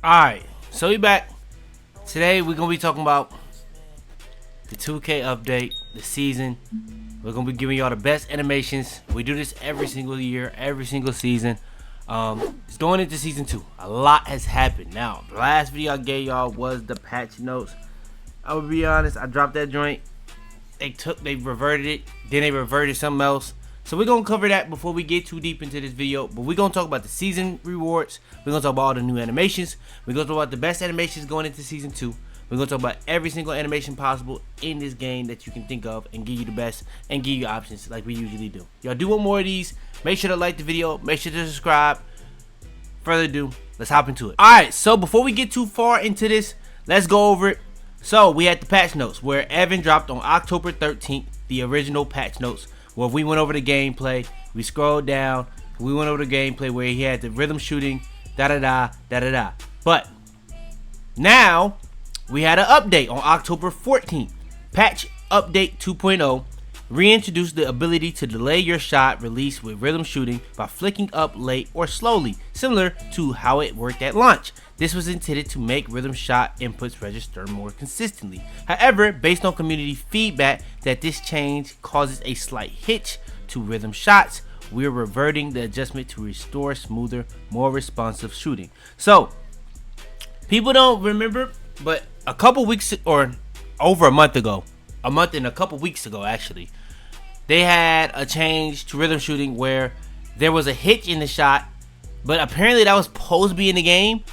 Alright, so we back. Today we're gonna be talking about the 2K update, the season. We're gonna be giving y'all the best animations. We do this every single year, every single season. It's going into season 2. A lot has happened. Now, the last video I gave y'all was the patch notes. I will be honest, I dropped that joint. They reverted it, then they reverted something else. So we're gonna cover that before we get too deep into this video. But we're gonna talk about the season rewards. We're gonna talk about all the new animations. We're gonna talk about the best animations going into season 2. We're gonna talk about every single animation possible in this game that you can think of and give you the best and give you options like we usually do. Y'all do want more of these? Make sure to like the video. Make sure to subscribe. Further ado, let's hop into it. Alright, so before we get too far into this, let's go over it. So we had the patch notes where Evan dropped on October 13th the original patch notes. Well, we went over the gameplay, we scrolled down, we went over the gameplay where he had the rhythm shooting, da-da-da. But now we had an update on October 14th. Patch update 2.0 reintroduced the ability to delay your shot release with rhythm shooting by flicking up late or slowly, similar to how it worked at launch. This was intended to make rhythm shot inputs register more consistently. However, based on community feedback that this change causes a slight hitch to rhythm shots, we're reverting the adjustment to restore smoother, more responsive shooting. So, people don't remember, but a couple weeks or over a month ago, a month and a couple weeks ago actually, they had a change to rhythm shooting where there was a hitch in the shot, but apparently that was supposed to be in the game.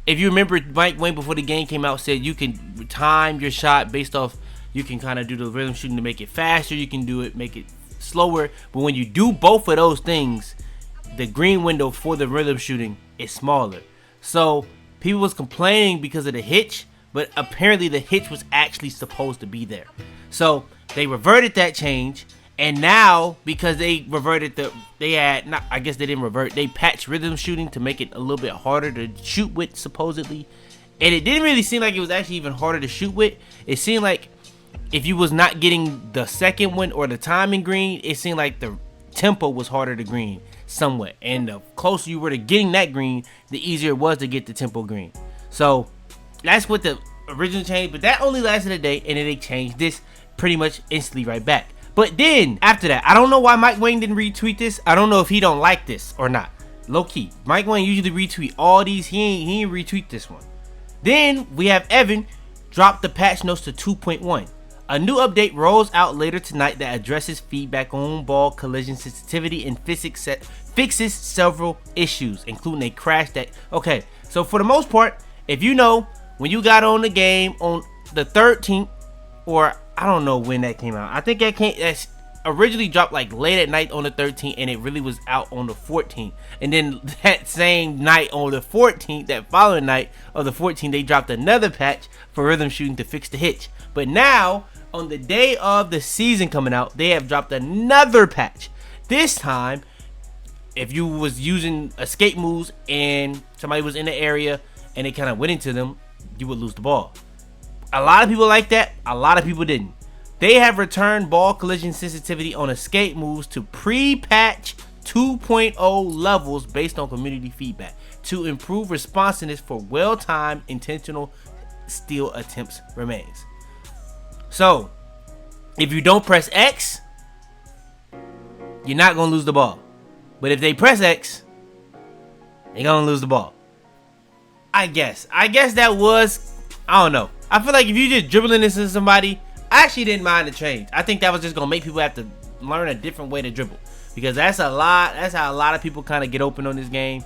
If you remember, Mike Wayne before the game came out said you can time your shot based off, you can kind of do the rhythm shooting to make it faster, you can do it, make it slower, but when you do both of those things, the green window for the rhythm shooting is smaller. So people was complaining because of the hitch, but apparently the hitch was actually supposed to be there. So they reverted that change. And now, because they reverted I guess they didn't revert, they patched rhythm shooting to make it a little bit harder to shoot with, supposedly. And it didn't really seem like it was actually even harder to shoot with. It seemed like if you was not getting the second one or the timing green, it seemed like the tempo was harder to green somewhat. And the closer you were to getting that green, the easier it was to get the tempo green. So, that's what the original change, but that only lasted a day, and then they changed this pretty much instantly right back. But then, after that, I don't know why Mike Wayne didn't retweet this. I don't know if he don't like this or not. Low key, Mike Wayne usually retweet all these. He ain't retweet this one. Then, we have Evan drop the patch notes to 2.1. A new update rolls out later tonight that addresses feedback on ball collision sensitivity and fixes several issues, including a crash that... Okay, so for the most part, if you know, when you got on the game on the 13th, or... I don't know when that came out. I think that's originally dropped like late at night on the 13th, and it really was out on the 14th. And then that same night on the 14th, that following night of the 14th, they dropped another patch for rhythm shooting to fix the hitch. But now, on the day of the season coming out, they have dropped another patch. This time, if you was using escape moves and somebody was in the area and they kind of went into them, you would lose the ball. A lot of people like that, a lot of people didn't. They have returned ball collision sensitivity on escape moves to pre-patch 2.0 levels based on community feedback to improve responsiveness for well-timed intentional steal attempts remains. So, if you don't press X, you're not going to lose the ball. But if they press X, they're going to lose the ball. I guess that was, I don't know. I feel like if you just dribbling this into somebody, I actually didn't mind the change. I think that was just gonna make people have to learn a different way to dribble, because that's how a lot of people kind of get open on this game.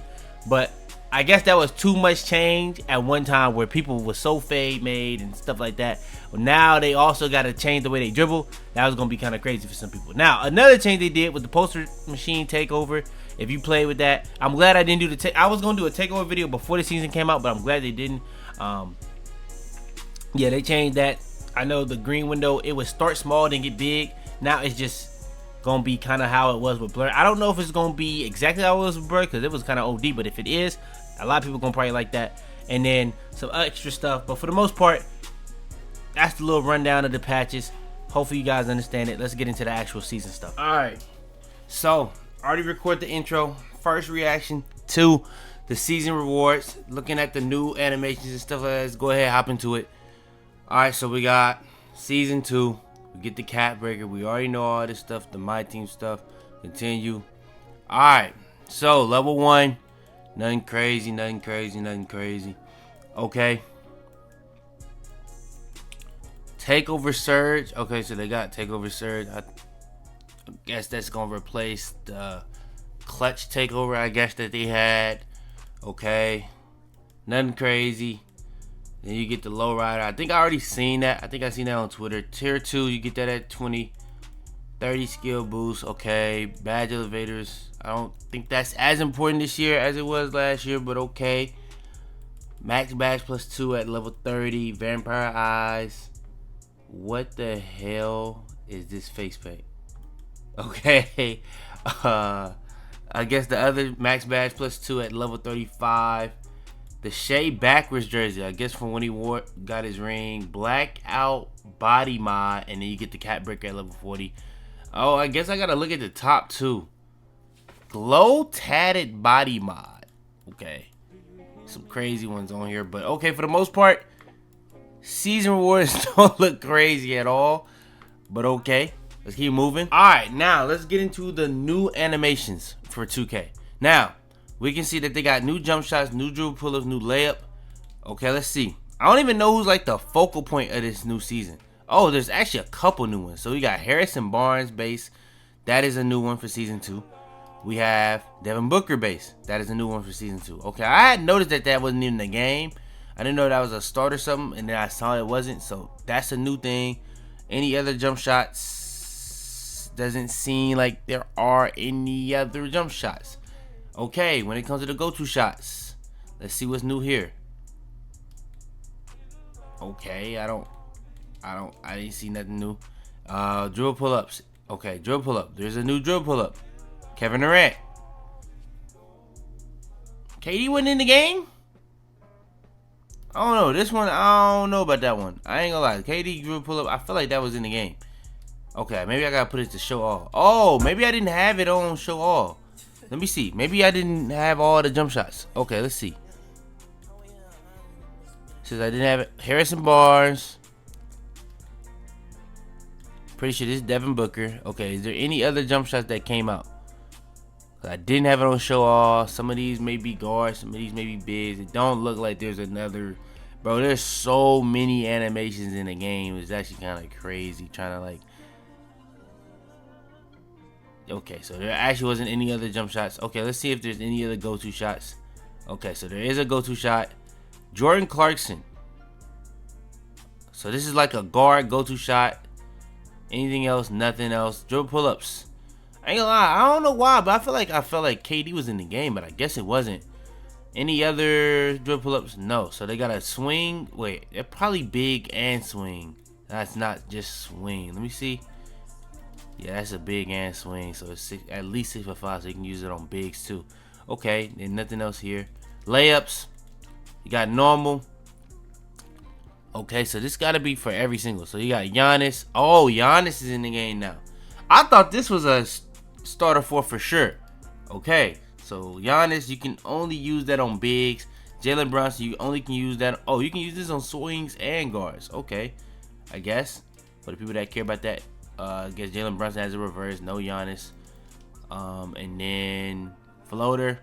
But I guess that was too much change at one time where people were so fade made and stuff like that. Well, now they also got to change the way they dribble. That was gonna be kind of crazy for some people. Now another change they did was the poster machine takeover. If you play with that, I'm glad I didn't do the I was gonna do a takeover video before the season came out, but I'm glad they didn't. Yeah, they changed that. I know the green window, it would start small then get big. Now it's just gonna be kind of how it was with Blur. I don't know if it's gonna be exactly how it was with Blur, because it was kind of OD, but if it is, a lot of people gonna probably like that. And then some extra stuff, but for the most part, that's the little rundown of the patches. Hopefully you guys understand it. Let's get into the actual season stuff. Alright, so already recorded the intro. First reaction to the season rewards, looking at the new animations and stuff like that. Let's go ahead, hop into it. Alright, so we got season 2. We get the cat breaker. We already know all this stuff, the my team stuff. Continue. Alright, so level 1. Nothing crazy, nothing crazy, nothing crazy. Okay. Takeover Surge. Okay, so they got Takeover Surge. I guess that's gonna replace the Clutch Takeover, I guess, that they had. Okay. Nothing crazy. Then you get the Lowrider. I think I already seen that. I think I seen that on Twitter. Tier 2, you get that at 20. 30 skill boost. Okay. Badge elevators. I don't think that's as important this year as it was last year, but okay. Max badge plus 2 at level 30. Vampire eyes. What the hell is this face paint? Okay. I guess the other max badge plus 2 at level 35. The Shea backwards jersey, I guess from when he got his ring. Blackout body mod, and then you get the cat breaker at level 40. Oh, I guess I gotta look at the top 2. Glow tatted body mod. Okay. Some crazy ones on here, but okay, for the most part, season rewards don't look crazy at all. But okay. Let's keep moving. Alright, now let's get into the new animations for 2K. Now, we can see that they got new jump shots, new dribble pull-ups, new layup. Okay, let's see. I don't even know who's like the focal point of this new season. Oh, there's actually a couple new ones. So we got Harrison Barnes base. That is a new one for season 2. We have Devin Booker base. That is a new one for season 2. Okay, I had noticed that that wasn't in the game. I didn't know that was a start or something, and then I saw it wasn't. So that's a new thing. Any other jump shots? Doesn't seem like there are any other jump shots. Okay, when it comes to the go-to shots, let's see what's new here. Okay, I didn't see nothing new. Dribble pull-ups. Okay, dribble pull-up. There's a new dribble pull-up. Kevin Durant. KD wasn't in the game? I don't know. This one, I don't know about that one. I ain't gonna lie. KD dribble pull-up, I feel like that was in the game. Okay, maybe I gotta put it to show all. Oh, maybe I didn't have it on show all. Let me see. Maybe I didn't have all the jump shots. Okay, let's see. Says I didn't have it. Harrison Barnes. Pretty sure this is Devin Booker. Okay, is there any other jump shots that came out? I didn't have it on show all. Some of these may be guards. Some of these may be bigs. It don't look like there's another. Bro, there's so many animations in the game. It's actually kind of crazy trying to like. Okay, so there actually wasn't any other jump shots. Okay, let's see if there's any other go-to shots. Okay, so there is a go-to shot. Jordan Clarkson. So this is like a guard go-to shot. Anything else? Nothing else. Dribble pull-ups. I ain't gonna lie, I don't know why, but I felt like KD was in the game, but I guess it wasn't. Any other dribble pull-ups? No. So they got a swing. Wait, they're probably big and swing. That's not just swing. Let me see. Yeah, that's a big and swing, so it's at least 6 for 5, so you can use it on bigs too. Okay, then nothing else here. Layups, you got normal. Okay, so this got to be for every single. So you got Giannis. Oh, Giannis is in the game now. I thought this was a starter for sure. Okay, so Giannis, you can only use that on bigs. Jalen Brunson, you only can use that. Oh, you can use this on swings and guards. Okay, I guess. For the people that care about that. I guess Jalen Brunson has a reverse, no Giannis. And then floater.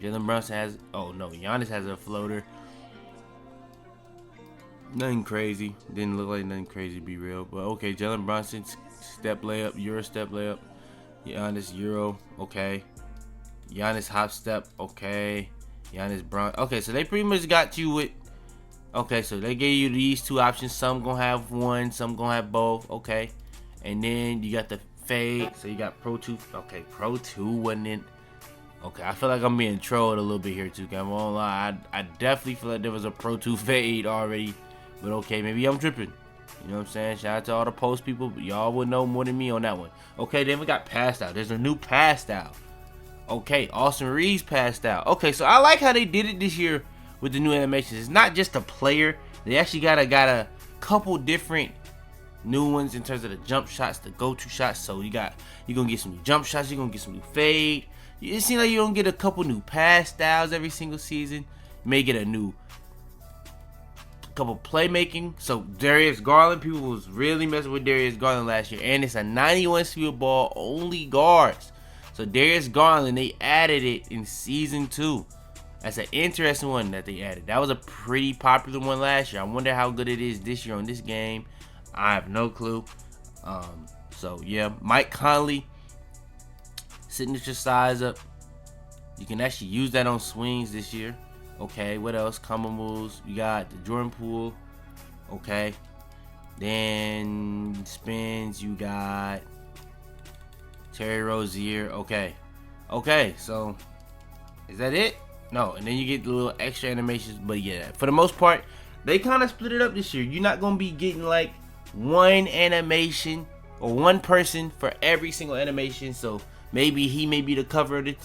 Jalen Brunson has, oh no, Giannis has a floater. Nothing crazy. Didn't look like nothing crazy to be real. But okay, Jalen Brunson, step layup, Euro step layup. Giannis Euro, okay. Giannis hop step, okay. Giannis Brunson. Okay, so they pretty much got you with. Okay, so they gave you these two options. Some gonna have one, some gonna have both. Okay, and then you got the fade. So you got Pro 2. Okay, Pro 2 wasn't in. Okay, I feel like I'm being trolled a little bit here too. I won't lie. I definitely feel like there was a Pro 2 fade already. But okay, maybe I'm tripping. You know what I'm saying? Shout out to all the post people. But y'all would know more than me on that one. Okay, then we got passed out. There's a new passed out. Okay, Austin Reeves passed out. Okay, so I like how they did it this year with the new animations. It's not just a player. They actually got a couple different new ones in terms of the jump shots, the go-to shots. So you're gonna get some new jump shots. You're gonna get some new fade. it seems like you don't get a couple new pass styles every single season. You may get a new couple playmaking. So Darius Garland, people was really messing with Darius Garland last year, and it's a 91 speed ball, only guards. So Darius Garland, they added it in season 2. That's an interesting one that they added. That was a pretty popular one last year. I wonder how good it is this year on this game. I have no clue. So yeah, Mike Conley, signature size up. You can actually use that on swings this year. Okay, what else? Combo moves. You got the Jordan Poole. Okay. Then spins. You got Terry Rozier. Okay. Okay, so is that it? No, and then you get the little extra animations. But yeah, for the most part, they kind of split it up this year. You're not going to be getting like one animation or one person for every single animation. So maybe he may be the cover of the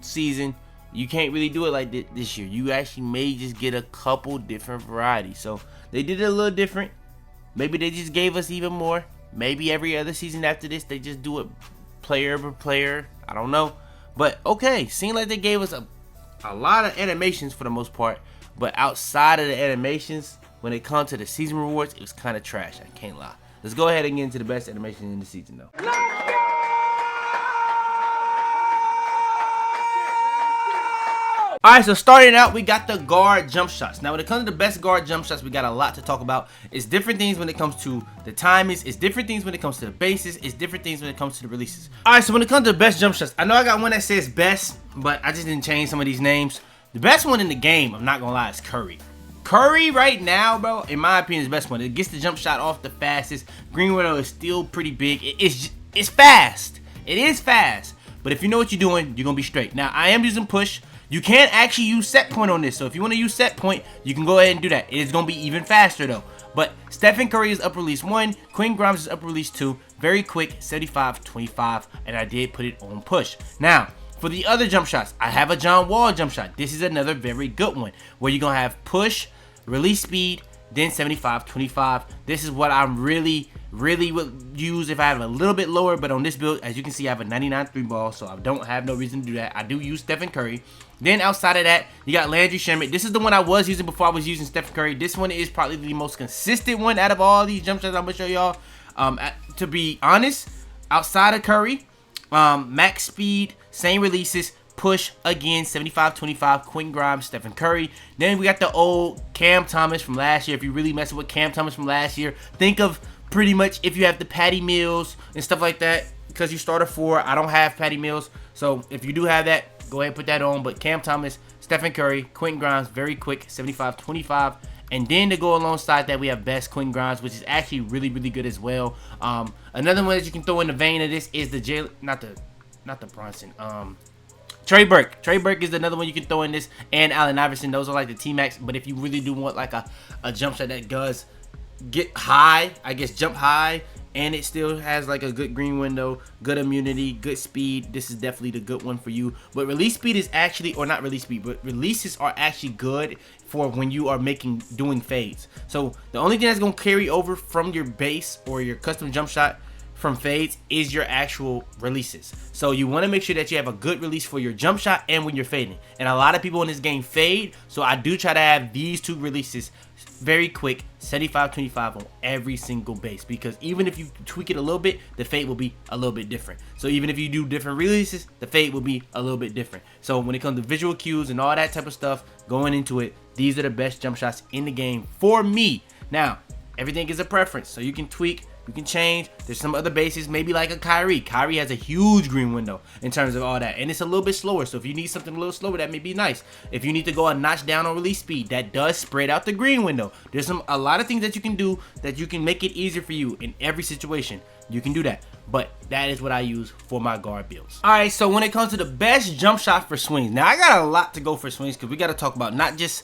season. You can't really do it like this year. You actually may just get a couple different varieties. So they did it a little different. Maybe they just gave us even more. Maybe every other season after this, they just do it player per player. I don't know. But okay, seemed like they gave us a lot of animations for the most part. But outside of the animations, when it comes to the season rewards, it was kind of trash. I can't lie. Let's go ahead and get into the best animation in the season though. Alright, so starting out, we got the guard jump shots. Now, when it comes to the best guard jump shots, we got a lot to talk about. It's different things when it comes to the timings. It's different things when it comes to the bases. It's different things when it comes to the releases. Alright, so when it comes to the best jump shots, I know I got one that says best, but I just didn't change some of these names. The best one in the game, I'm not gonna lie, is Curry. Curry right now, bro, in my opinion, is the best one. It gets the jump shot off the fastest. Green window is still pretty big. It's fast. It is fast. But if you know what you're doing, you're gonna be straight. Now, I am using push. You can't actually use set point on this, so if you want to use set point, you can go ahead and do that. It is going to be even faster though. But Stephen Curry is up release 1, Quinn Grimes is up release 2, very quick, 75-25, and I did put it on push. Now, for the other jump shots, I have a John Wall jump shot. This is another very good one, where you're going to have push, release speed, then 75-25. This is what I'm really would use if I have a little bit lower, but on this build, as you can see, I have a 99 3 ball, so I don't have no reason to do that. I do use Stephen Curry. Then outside of that, you got Landry Shamet. This is the one I was using before I was using Stephen Curry. This one is probably the most consistent one out of all these jump shots I'm gonna show y'all. To be honest, outside of Curry, max speed, same releases, push again, 75-25, Quinn Grimes, Stephen Curry. Then we got the old Cam Thomas from last year. If you really messing with Cam Thomas from last year, think of pretty much if you have the Patty Mills and stuff like that, because you start a 4. I don't have Patty Mills, so if you do have that, go ahead and put that on. But Cam Thomas, Stephen Curry, Quinn Grimes, very quick, 75-25. And then to go alongside that, we have best Quinn Grimes, which is actually really good as well. Another one that you can throw in the vein of this is the not the Bronson. Trey Burke. Trey Burke is another one you can throw in this, and Allen Iverson. Those are like the T-Max. But if you really do want like a jump shot that does get high, I guess jump high, and it still has like a good green window, good immunity, good speed, this is definitely the good one for you. But release speed is actually, or not release speed, but releases are actually good for when you are doing fades. So the only thing that's going to carry over from your base or your custom jump shot from fades is your actual releases. So you want to make sure that you have a good release for your jump shot and when you're fading. And a lot of people in this game fade, so I do try to have these two releases very quick, 75-25 on every single base, because even if you tweak it a little bit, the fade will be a little bit different. So even if you do different releases, the fade will be a little bit different. So when it comes to visual cues and all that type of stuff going into it, these are the best jump shots in the game for me. Now, everything is a preference, so you can tweak, you can change. There's some other bases, maybe like a Kyrie. Kyrie has a huge green window in terms of all that, and it's a little bit slower. So if you need something a little slower, that may be nice. If you need to go a notch down on release speed, that does spread out the green window. There's a lot of things that you can do that you can make it easier for you in every situation. You can do that, but that is what I use for my guard builds. All right, so when it comes to the best jump shot for swings, now I got a lot to go for swings because we got to talk about not just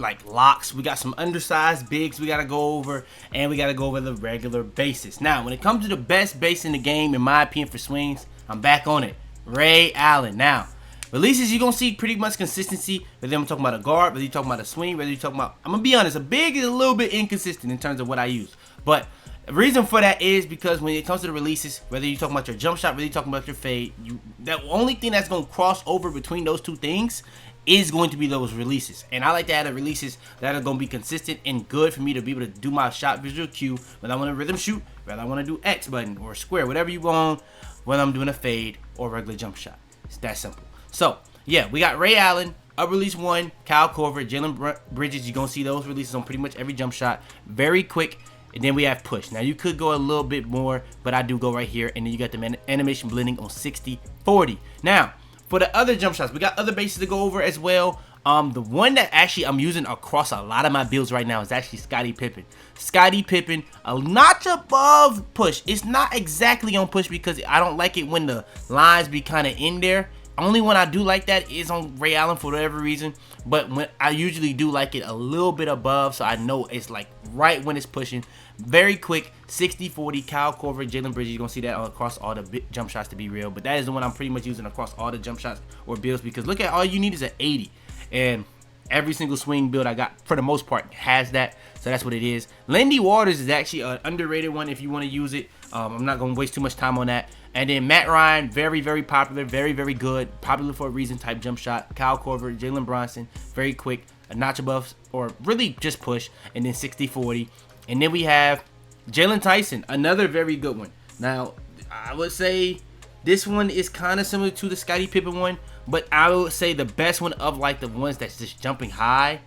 like locks, we got some undersized bigs we gotta go over, and we gotta go over the regular bases. Now when it comes to the best base in the game, in my opinion, for swings, I'm back on it, Ray Allen. Now releases, you're gonna see pretty much consistency, whether I'm talking about a guard, whether you're talking about a swing, whether you're talking about, I'm gonna be honest, a big is a little bit inconsistent in terms of what I use, but The reason for that is because when it comes to the releases, whether you're talking about your jump shot, whether you're talking about your fade, the only thing that's going to cross over between those two things is going to be those releases. And I like to add the releases that are going to be consistent and good for me to be able to do my shot visual cue, whether I want to rhythm shoot, whether I want to do X button or square, whatever you want, whether I'm doing a fade or regular jump shot. It's that simple. So, yeah, we got Ray Allen, up release 1, Kyle Korver, Jalen Bridges. You're going to see those releases on pretty much every jump shot. Very quick. And then we have push. Now, you could go a little bit more, but I do go right here. And then you got the animation blending on 60-40. Now, for the other jump shots, we got other bases to go over as well. The one that actually I'm using across a lot of my builds right now is actually Scottie Pippen. Scottie Pippen, a notch above push. It's not exactly on push because I don't like it when the lines be kind of in there. Only when I do like that is on Ray Allen for whatever reason. But when I usually do like it a little bit above, so I know it's like right when it's pushing. Very quick, 60-40, Kyle Korver, Jalen Bridges. You're going to see that across all the jump shots to be real. But that is the one I'm pretty much using across all the jump shots or builds because look at all you need is an 80. And every single swing build I got, for the most part, has that. So that's what it is. Lindy Waters is actually an underrated one if you want to use it. I'm not going to waste too much time on that. And then Matt Ryan, very, very popular, very, very good, popular for a reason type jump shot. Kyle Korver, Jalen Bronson, very quick, a notch above, or really just push. And then 60-40. And then we have Jalen Tyson, another very good one. Now, I would say this one is kind of similar to the Scottie Pippen one, but I would say the best one of like the ones that's just jumping high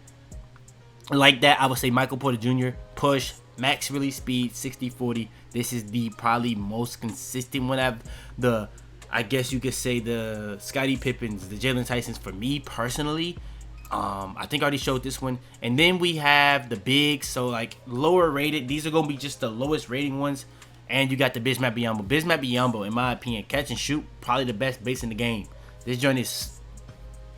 like that, I would say Michael Porter Jr. push, max release speed, 60-40. This is the probably most consistent one of the, I guess you could say, the Scottie Pippens, the Jalen Tysons for me personally. I think I already showed this one. And then we have the bigs, so like lower rated. These are going to be just the lowest rating ones. And you got the Bismack Biyombo. Bismack Biyombo, in my opinion, catch and shoot, probably the best base in the game. This joint is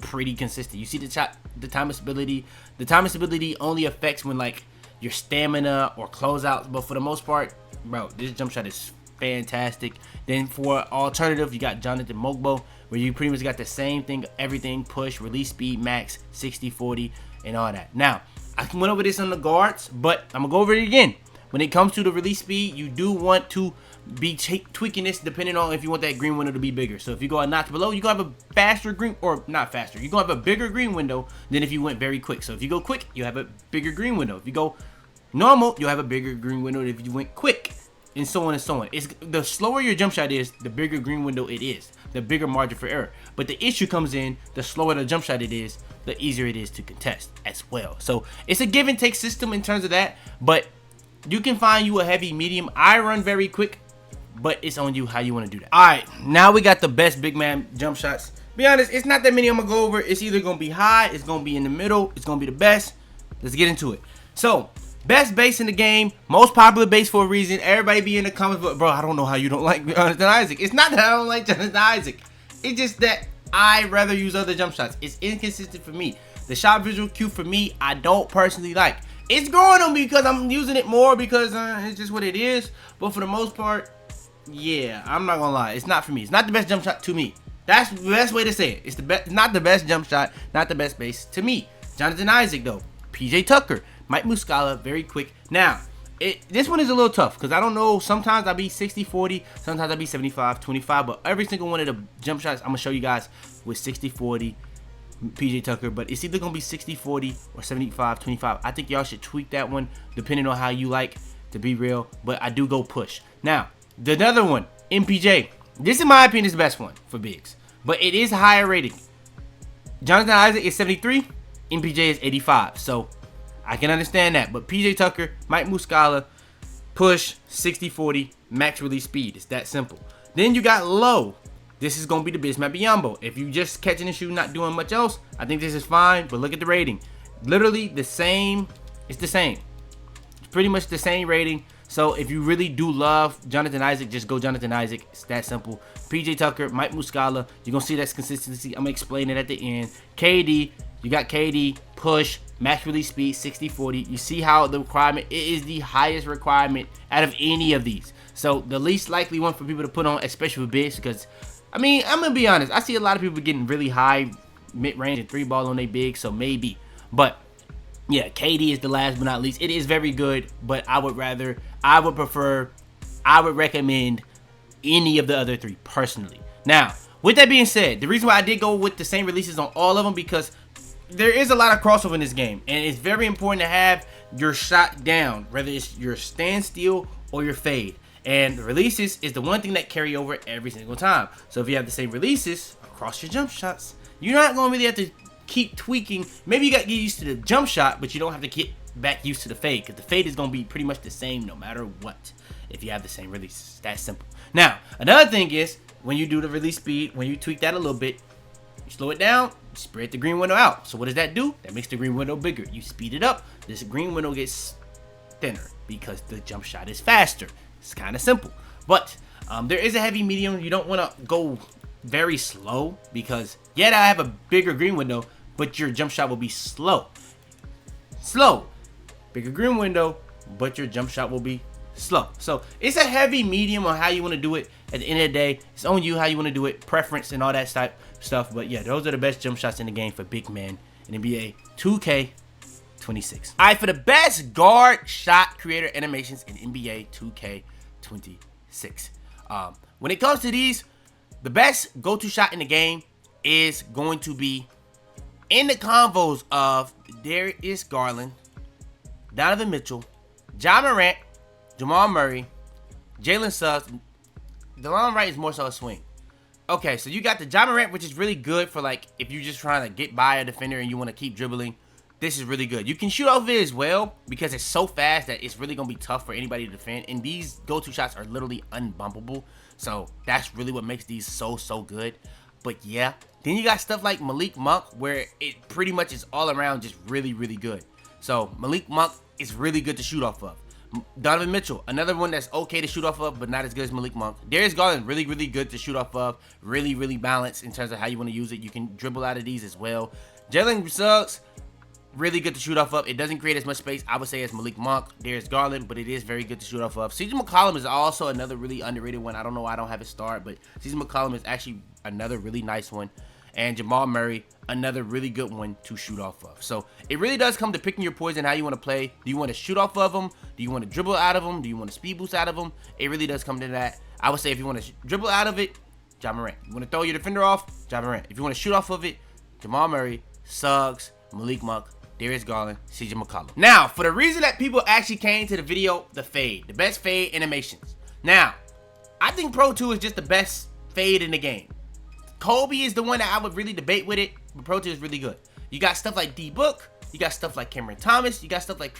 pretty consistent. You see the time of stability. The time of stability only affects when like your stamina or closeouts. But for the most part, bro, this jump shot is fantastic. Then for alternative, you got Jonathan Mogbo, where you pretty much got the same thing, everything, push, release speed, max, 60-40, and all that. Now, I went over this on the guards, but I'm going to go over it again. When it comes to the release speed, you do want to be tweaking this depending on if you want that green window to be bigger. So if you go a notch below, you're going to have a faster green, or not faster, you're going to have a bigger green window than if you went very quick. So if you go quick, you have a bigger green window. If you go normal, you'll have a bigger green window than if you went quick. And so on and so on. It's the slower your jump shot is, the bigger green window it is, the bigger margin for error. But the issue comes in, the slower the jump shot it is, the easier it is to contest as well. So it's a give and take system in terms of that, but you can find you a heavy medium. I run very quick, but it's on you how you want to do that. All right, now we got the best big man jump shots. Be honest, it's not that many I'm gonna go over. It's either gonna be high, it's gonna be in the middle, it's gonna be the best. Let's get into it. So best base in the game, most popular base for a reason. Everybody be in the comments, but bro, I don't know how you don't like Jonathan Isaac. It's not that I don't like Jonathan Isaac. It's just that I rather use other jump shots. It's inconsistent for me. The shot visual cue for me, I don't personally like. It's growing on me because I'm using it more because it's just what it is. But for the most part, yeah, I'm not gonna lie. It's not for me. It's not the best jump shot to me. That's the best way to say it. It's the best, not the best jump shot, not the best base to me. Jonathan Isaac though, PJ Tucker, Mike Muscala, very quick. Now, this one is a little tough because I don't know. Sometimes I'll be 60-40, sometimes I'll be 75-25, but every single one of the jump shots I'm gonna show you guys with 60-40. PJ Tucker, but it's either gonna be 60-40 or 75-25. I think y'all should tweak that one depending on how you like, to be real, but I do go push. Now, the other one, MPJ. This in my opinion is the best one for bigs, but it is higher rating. Jonathan Isaac is 73, MPJ is 85, so I can understand that, but PJ Tucker, Mike Muscala, push, 60-40, max release speed. It's that simple. Then you got low. This is going to be the Bismack Biyombo. If you just catching and shooting, not doing much else, I think this is fine. But look at the rating. Literally the same. It's the same. It's pretty much the same rating. So if you really do love Jonathan Isaac, just go Jonathan Isaac. It's that simple. PJ Tucker, Mike Muscala. You're going to see that consistency. I'm going to explain it at the end. KD. You got KD. Push. Max release speed. 60-40. You see how the requirement. It is the highest requirement out of any of these. So the least likely one for people to put on, especially with bigs, because I mean, I'm going to be honest. I see a lot of people getting really high mid-range and 3-ball on their big, so maybe. But Yeah, KD is the last but not least. It is very good, but I would recommend any of the other three personally. Now, with that being said, the reason why I did go with the same releases on all of them, because there is a lot of crossover in this game, and it's very important to have your shot down, whether it's your standstill or your fade. And the releases is the one thing that carry over every single time. So if you have the same releases across your jump shots, you're not going to really have to keep tweaking. Maybe you got to get used to the jump shot, but you don't have to get back used to the fade, because the fade is going to be pretty much the same no matter what if you have the same releases. That's simple. Now, another thing is, when you do the release speed, when you tweak that a little bit, you slow it down, you spread the green window out. So what does that do? That makes the green window bigger. You speed it up, this green window gets thinner because the jump shot is faster. It's kind of simple. But there is a heavy medium. You don't want to go very slow, because I have a bigger green window, but your jump shot will be slow. Bigger green window, but your jump shot will be slow. So it's a heavy medium on how you want to do it. At the end of the day, it's on you how you want to do it, preference and all that type stuff. But yeah, those are the best jump shots in the game for big men in NBA 2K26. All right, for the best guard shot creator animations in NBA 2K26. When it comes to these, the best go-to shot in the game is going to be in the combos of Darius Garland, Donovan Mitchell, Ja Morant, Jamal Murray, Jalen Suggs. The long right is more so a swing. Okay, so you got the Ja Morant, which is really good for like if you're just trying to get by a defender and you want to keep dribbling. This is really good. You can shoot off it as well, because it's so fast that it's really going to be tough for anybody to defend. And these go-to shots are literally unbumpable. So that's really what makes these so good. But yeah, then you got stuff like Malik Monk, where it pretty much is all around just really good. So Malik Monk is really good to shoot off of. Donovan Mitchell, another one that's okay to shoot off of, but not as good as Malik Monk. Darius Garland, really good to shoot off of. Really balanced in terms of how you want to use it. You can dribble out of these as well. Jalen Suggs, really good to shoot off of. It doesn't create as much space, I would say, as Malik Monk, Darius Garland, but it is very good to shoot off of. CJ McCollum is also another really underrated one. I don't know why I don't have it starred, but CJ McCollum is actually another really nice one. And Jamal Murray, another really good one to shoot off of. So it really does come to picking your poison, how you want to play. Do you want to shoot off of them? Do you want to dribble out of them? Do you want to speed boost out of them? It really does come to that. I would say if you want to dribble out of it, Ja Morant. You want to throw your defender off, Ja Morant. If you want to shoot off of it, Jamal Murray, Suggs, Malik Monk, Darius Garland, CJ McCollum. Now, for the reason that people actually came to the video, the fade. The best fade animations. Now, I think Pro 2 is just the best fade in the game. Kobe is the one that I would really debate with it, but Pro 2 is really good. You got stuff like D-Book, you got stuff like Cameron Thomas, you got stuff like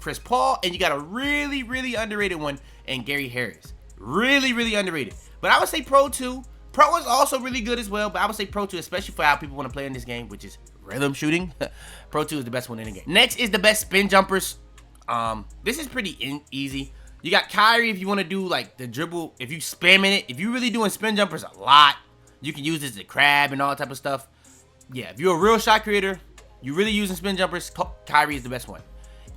Chris Paul, and you got a really underrated one in Gary Harris. Really underrated. But I would say Pro 2. Pro is also really good as well, but I would say Pro 2, especially for how people want to play in this game, which is rhythm shooting. Pro 2 is the best one in the game. Next is the best spin jumpers. This is pretty easy. You got Kyrie if you want to do like the dribble. If you spamming it, if you're really doing spin jumpers a lot, you can use this as a crab and all that type of stuff. Yeah, if you're a real shot creator, you're really using spin jumpers, Kyrie is the best one.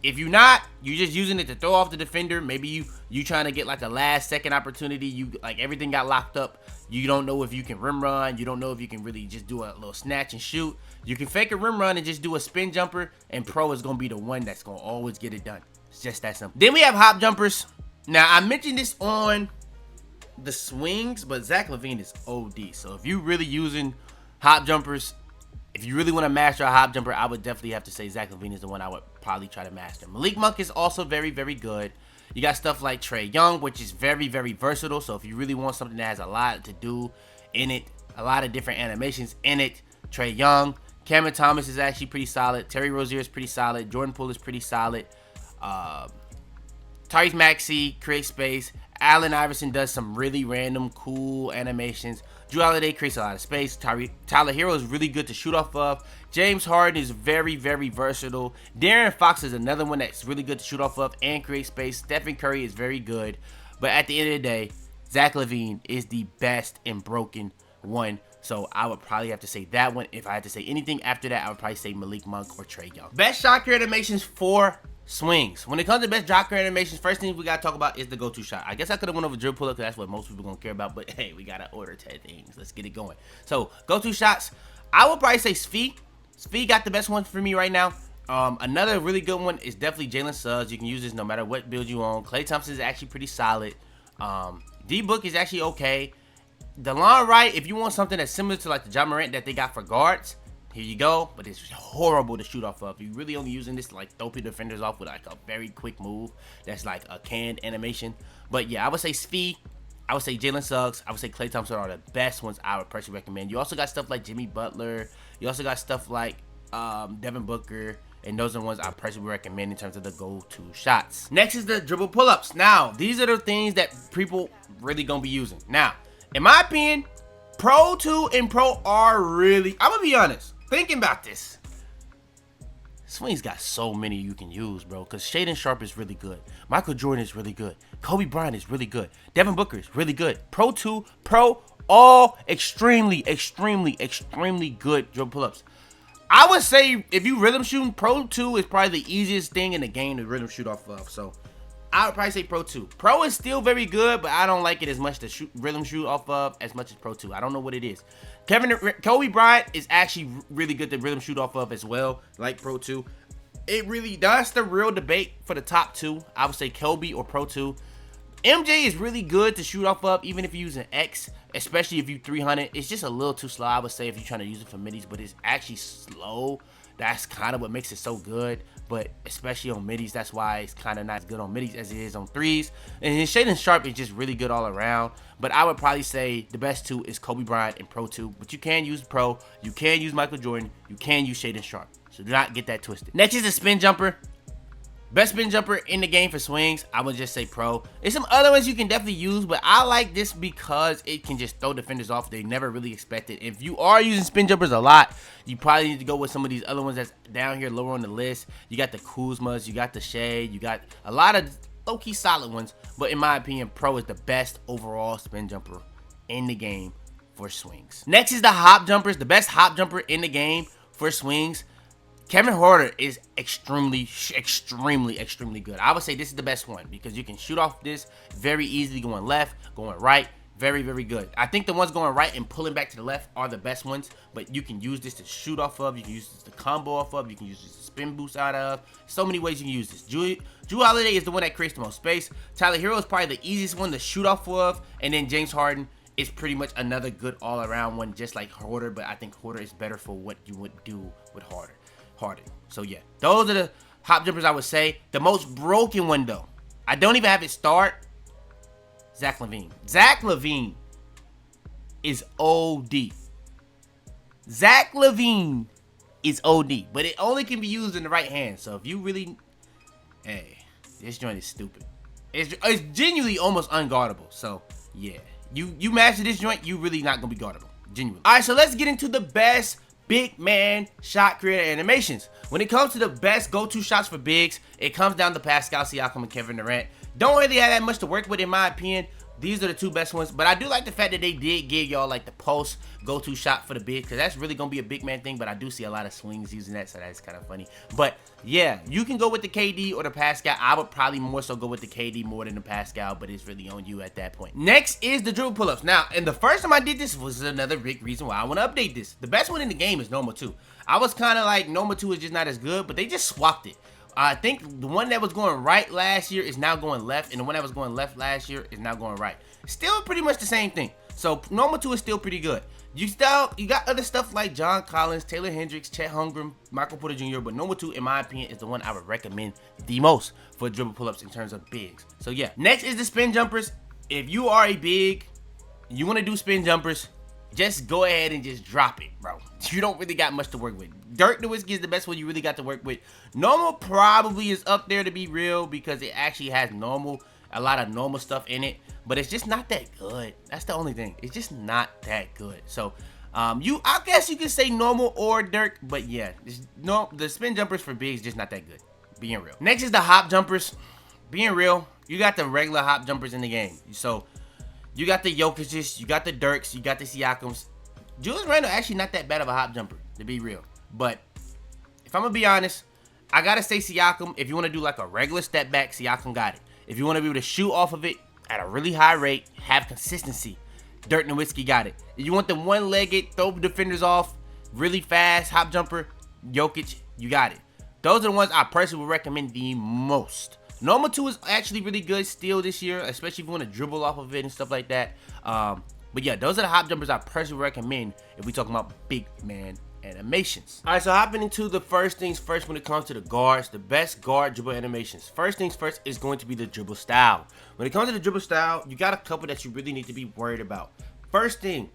If you're not, you're just using it to throw off the defender. Maybe you trying to get like a last second opportunity. You like everything got locked up. You don't know if you can rim run. You don't know if you can really just do a little snatch and shoot. You can fake a rim run and just do a spin jumper, and Pro is gonna be the one that's gonna always get it done. It's just that simple. Then we have hop jumpers. Now I mentioned this on the swings, but Zach LaVine is OD. So if you really using hop jumpers, if you really want to master a hop jumper, I would definitely have to say Zach LaVine is the one I would probably try to master. Malik Monk is also very good. You got stuff like Trae Young, which is very versatile. So if you really want something that has a lot to do in it, a lot of different animations in it, Trae Young. Cameron Thomas is actually pretty solid. Terry Rozier is pretty solid. Jordan Poole is pretty solid. Tyrese Maxey creates space. Allen Iverson does some really random cool animations. Drew Holiday creates a lot of space. Tyler Hero is really good to shoot off of. James Harden is very versatile. De'Aaron Fox is another one that's really good to shoot off of and create space. Stephen Curry is very good. But at the end of the day, Zach LaVine is the best and broken one. So I would probably have to say that one. If I had to say anything after that, I would probably say Malik Monk or Trae Young. Best shot creator animations for swings. When it comes to best shot creator animations, first thing we gotta talk about is the go-to shot. I guess I could have went over dribble pull-up because that's what most people gonna care about, but hey, we gotta order 10 things. Let's get it going. So go-to shots, I would probably say Svi. Svi got the best one for me right now. Another really good one is definitely Jalen Suggs. You can use this no matter what build you own. Klay Thompson is actually pretty solid. D-Book is actually okay. DeLon Wright, if you want something that's similar to like the Ja Morant that they got for guards, here you go. But it's horrible to shoot off of. You're really only using this to like throw people defenders off with like a very quick move that's like a canned animation. But yeah, I would say Svi, I would say Jalen Suggs, I would say Klay Thompson are the best ones I would personally recommend. You also got stuff like Jimmy Butler. You also got stuff like Devin Booker. And those are the ones I personally recommend in terms of the go-to shots. Next is the dribble pull-ups. Now, these are the things that people really gonna be using. Now, in my opinion, Pro 2 and Pro are really, I'm gonna be honest, thinking about this. Swing's got so many you can use, bro, because Shaedon Sharpe is really good. Michael Jordan is really good. Kobe Bryant is really good. Devin Booker is really good. Pro 2, Pro, all extremely, extremely, extremely good dribble pull-ups. I would say if you rhythm shooting, Pro 2 is probably the easiest thing in the game to rhythm shoot off of. So I would probably say Pro 2. Pro is still very good, but I don't like it as much to rhythm shoot off of as much as Pro 2. I don't know what it is. Kobe Bryant is actually really good to rhythm shoot off of as well, like Pro 2. That's the real debate for the top two. I would say Kobe or Pro 2. MJ is really good to shoot off of, even if you're using X, especially if you 300. It's just a little too slow, I would say, if you're trying to use it for middies, but it's actually slow. That's kind of what makes it so good, but especially on middies, that's why it's kind of not as good on middies as it is on threes. And Shaedon Sharpe is just really good all around, but I would probably say the best two is Kobe Bryant and Pro 2, but you can use Pro, you can use Michael Jordan, you can use Shaedon Sharpe, so do not get that twisted. Next is the spin jumper. Best spin jumper in the game for swings, I would just say Pro. There's some other ones you can definitely use, but I like this because it can just throw defenders off. They never really expect it. If you are using spin jumpers a lot, you probably need to go with some of these other ones that's down here lower on the list. You got the Kuzmas, you got the Shea, you got a lot of low-key solid ones, but in my opinion, Pro is the best overall spin jumper in the game for swings. Next is the hop jumpers. The best hop jumper in the game for swings, Kevin Huerter is extremely good. I would say this is the best one because you can shoot off this very easily going left, going right. Very, very good. I think the ones going right and pulling back to the left are the best ones, but you can use this to shoot off of. You can use this to combo off of. You can use this to spin boost out of. So many ways you can use this. Jrue Holiday is the one that creates the most space. Tyler Hero is probably the easiest one to shoot off of, and then James Harden is pretty much another good all-around one, just like Huerter, but I think Huerter is better for what you would do with Harden. So yeah, those are the hop jumpers I would say. The most broken one though, I don't even have it start. Zach LaVine. Zach LaVine is OD. Zach LaVine is OD, but it only can be used in the right hand. So if you really, hey, this joint is stupid. It's genuinely almost unguardable. So yeah, you master this joint, you really not gonna be guardable. Genuinely. All right, so let's get into the best big man shot creator animations. When it comes to the best go-to shots for bigs, it comes down to Pascal Siakam and Kevin Durant. Don't really have that much to work with in my opinion. These are the two best ones, but I do like the fact that they did give y'all like the post go-to shot for the big, because that's really gonna be a big man thing, but I do see a lot of swings using that, so that's kind of funny. But yeah, you can go with the KD or the Pascal. I would probably more so go with the KD more than the Pascal, but it's really on you at that point. Next is the dribble pull-ups. Now, and the first time I did this was another big reason why I want to update this. The best one in the game is normal 2. I was kind of like normal 2 is just not as good, but they just swapped it. I think the one that was going right last year is now going left, and the one that was going left last year is now going right. Still pretty much the same thing. So normal 2 is still pretty good. You got other stuff like John Collins, Taylor Hendricks, Chet Holmgren, Michael Porter Jr., but normal 2, in my opinion, is the one I would recommend the most for dribble pull-ups in terms of bigs. So yeah, next is the spin jumpers. If you are a big, you want to do spin jumpers, just go ahead and just drop it, bro. You don't really got much to work with. Dirk Nowitzki is the best one you really got to work with. Normal probably is up there to be real because it actually has a lot of normal stuff in it, but it's just not that good. That's the only thing. It's just not that good. So I guess you could say normal or Dirk, but yeah, the spin jumpers for bigs just not that good, being real. Next is the hop jumpers. Being real, you got the regular hop jumpers in the game. So you got the Jokic's, you got the Dirks, you got the Siakams. Julius Randle actually not that bad of a hop jumper, to be real. But if I'm gonna be honest, I gotta say Siakam. If you want to do like a regular step back, Siakam got it. If you want to be able to shoot off of it at a really high rate, have consistency, Dirk Nowitzki got it. If you want the one-legged, throw defenders off, really fast hop jumper, Jokic, you got it. those are the ones I personally would recommend the most. Normal 2 is actually really good still this year, especially if you want to dribble off of it and stuff like that. But yeah, those are the hop jumpers I personally recommend if we talking about big man animations. All right, so hopping into the first things first when it comes to the guards, the best guard dribble animations. First things first is going to be the dribble style. When it comes to the dribble style, you got a couple that you really need to be worried about. First thing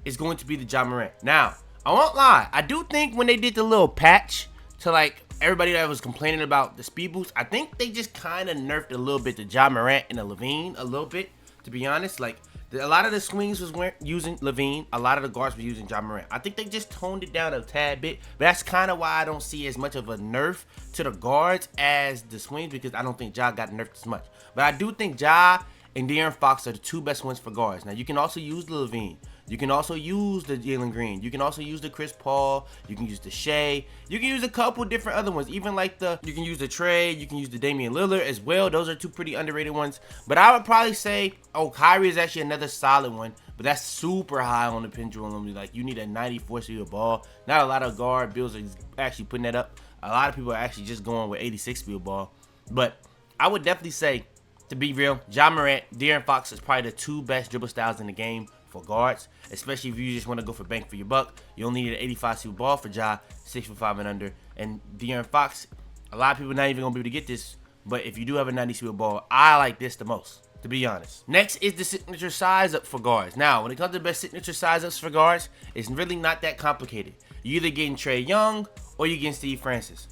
is going to be the Ja Morant. Now, I won't lie, I do think when they did the little patch to like everybody that was complaining about the speed boost, I think they just kind of nerfed a little bit the Ja Morant and the Levine a little bit, to be honest. Like, a lot of the swings was using Levine, a lot of the guards were using Ja Morant. I think they just toned it down a tad bit, but that's kind of why I don't see as much of a nerf to the guards as the swings, because I don't think Ja got nerfed as much. But I do think Ja and De'Aaron Fox are the two best ones for guards. Now, you can also use the Levine. You can also use the Jalen Green. You can also use the Chris Paul. You can use the Shea. You can use a couple different other ones. Even like you can use the Trey. You can use the Damian Lillard as well. Those are two pretty underrated ones. But I would probably say, Kyrie is actually another solid one. But that's super high on the pendulum. Like, you need a 94 speed ball. Not a lot of guard builds are actually putting that up. A lot of people are actually just going with 86 speed ball. But I would definitely say, to be real, Ja Morant, De'Aaron Fox is probably the two best dribble styles in the game for guards, especially if you just want to go for bang for your buck. You only need an 85 speed ball for Ja, 6'5" and under. And De'Aaron Fox, a lot of people not even going to be able to get this, but if you do have a 90 speed ball, I like this the most, to be honest. Next is the signature size up for guards. Now, when it comes to the best signature size ups for guards, it's really not that complicated. You're either getting Trey Young or you're getting Steve Francis.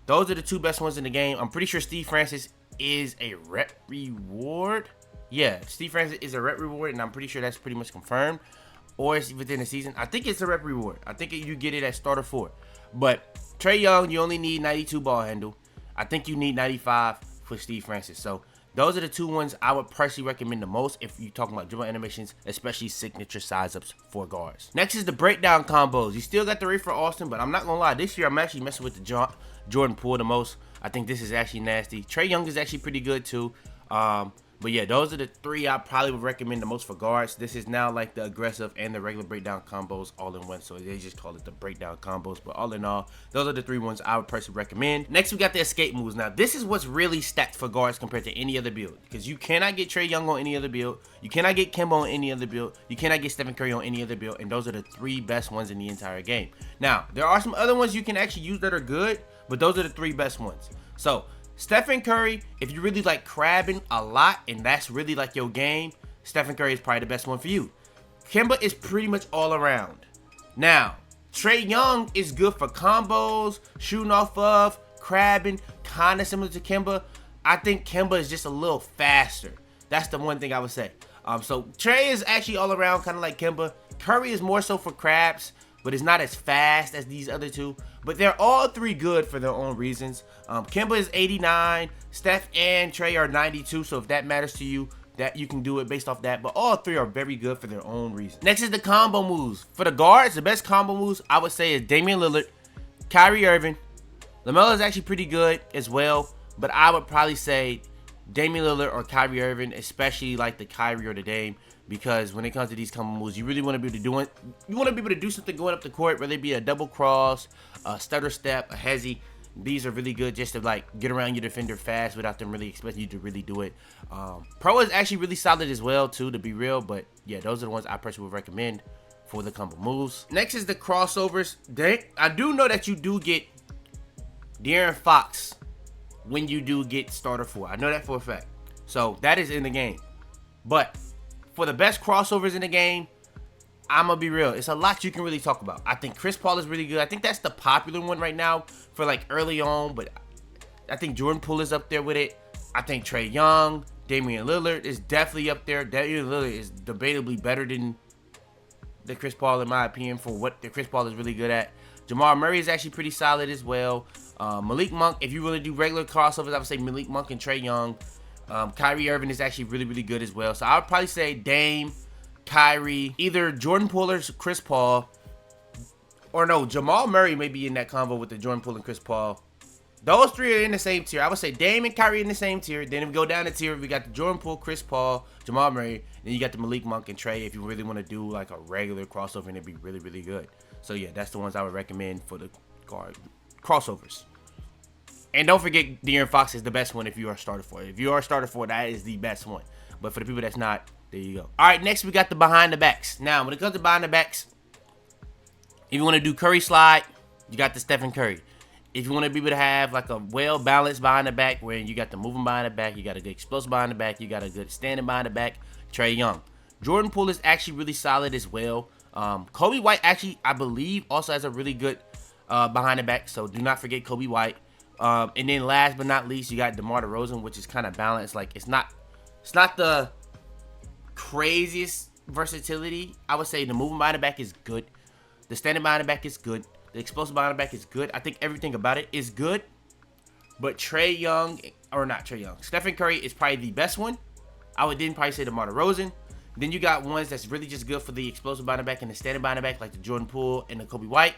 Those are the two best ones in the game. I'm pretty sure Steve Francis is a rep reward. Yeah, Steve Francis is a rep reward, and I'm pretty sure that's pretty much confirmed. Or it's within the season. I think it's a rep reward. I think you get it at starter 4. But Trey Young, you only need 92 ball handle. I think you need 95 for Steve Francis. So those are the two ones I would personally recommend the most if you're talking about dribble animations, especially signature size ups for guards. Next is the breakdown combos. You still got the Ray for Austin, but I'm not gonna lie. This year I'm actually messing with the Jordan Poole the most. I think this is actually nasty. Trey Young is actually pretty good too. But yeah, those are the three I probably would recommend the most for guards. This is now like the aggressive and the regular breakdown combos all in one. So they just call it the breakdown combos. But all in all, those are the three ones I would personally recommend. Next, we got the escape moves. Now, this is what's really stacked for guards compared to any other build. Because you cannot get Trey Young on any other build. You cannot get Kemba on any other build. You cannot get Stephen Curry on any other build. And those are the three best ones in the entire game. Now, there are some other ones you can actually use that are good. But those are the three best ones. So Stephen Curry, if you really like crabbing a lot and that's really like your game, Stephen Curry is probably the best one for you. Kemba is pretty much all around. Now, Trey Young is good for combos, shooting off of, crabbing, kind of similar to Kemba. I think Kemba is just a little faster. That's the one thing I would say. So Trey is actually all around, kind of like Kemba. Curry is more so for crabs, but it's not as fast as these other two. But they're all three good for their own reasons. Kemba is 89. Steph and Trey are 92. So if that matters to you, that you can do it based off that. But all three are very good for their own reasons. Next is the combo moves. For the guards, the best combo moves I would say is Damian Lillard, Kyrie Irving. LaMelo is actually pretty good as well. But I would probably say Damian Lillard or Kyrie Irving, especially like the Kyrie or the Dame. Because when it comes to these combo moves, you really want to be able to do it. You want to be able to do something going up the court, whether it be a double cross, a stutter step, a hezzy. These are really good just to like get around your defender fast without them really expecting you to really do it. Pro is actually really solid as well too, to be real. But yeah, those are the ones I personally would recommend for the combo moves. Next is the crossovers. I do know that you do get De'Aaron Fox when you do get starter 4. I know that for a fact. So that is in the game. But for the best crossovers in the game, I'm going to be real. It's a lot you can really talk about. I think Chris Paul is really good. I think that's the popular one right now for like early on. But I think Jordan Poole is up there with it. I think Trey Young, Damian Lillard is definitely up there. Damian Lillard is debatably better than the Chris Paul in my opinion for what the Chris Paul is really good at. Jamal Murray is actually pretty solid as well. Malik Monk, if you really do regular crossovers, I would say Malik Monk and Trey Young. Kyrie Irving is actually really, really good as well. So I would probably say Dame, Kyrie, either Jordan Poole or Chris Paul. Or no, Jamal Murray may be in that combo with the Jordan Poole and Chris Paul. Those three are in the same tier. I would say Dame and Kyrie in the same tier. Then if we go down the tier, we got the Jordan Poole, Chris Paul, Jamal Murray. Then you got the Malik Monk and Trey if you really want to do like a regular crossover and it'd be really, really good. So yeah, that's the ones I would recommend for the guard crossovers. And don't forget, De'Aaron Fox is the best one if you are a starter for it. If you are a starter for it, that is the best one. But for the people that's not, there you go. All right, next we got the behind the backs. Now, when it comes to behind the backs, if you want to do Curry slide, you got the Stephen Curry. If you want to be able to have like a well-balanced behind the back, where you got the moving behind the back, you got a good explosive behind the back, you got a good standing behind the back, Trae Young. Jordan Poole is actually really solid as well. Kobe White actually, I believe, also has a really good behind the back, so do not forget Kobe White. And then last but not least, you got DeMar DeRozan, which is kind of balanced. Like it's not the craziest versatility. I would say the moving behind the back is good. The standing behind the back is good. The explosive behind the back is good. I think everything about it is good. But Trae Young, or not Trae Young, Stephen Curry is probably the best one. I would then probably say DeMar DeRozan. Then you got ones that's really just good for the explosive behind the back and the standing behind the back, like the Jordan Poole and the Kobe White.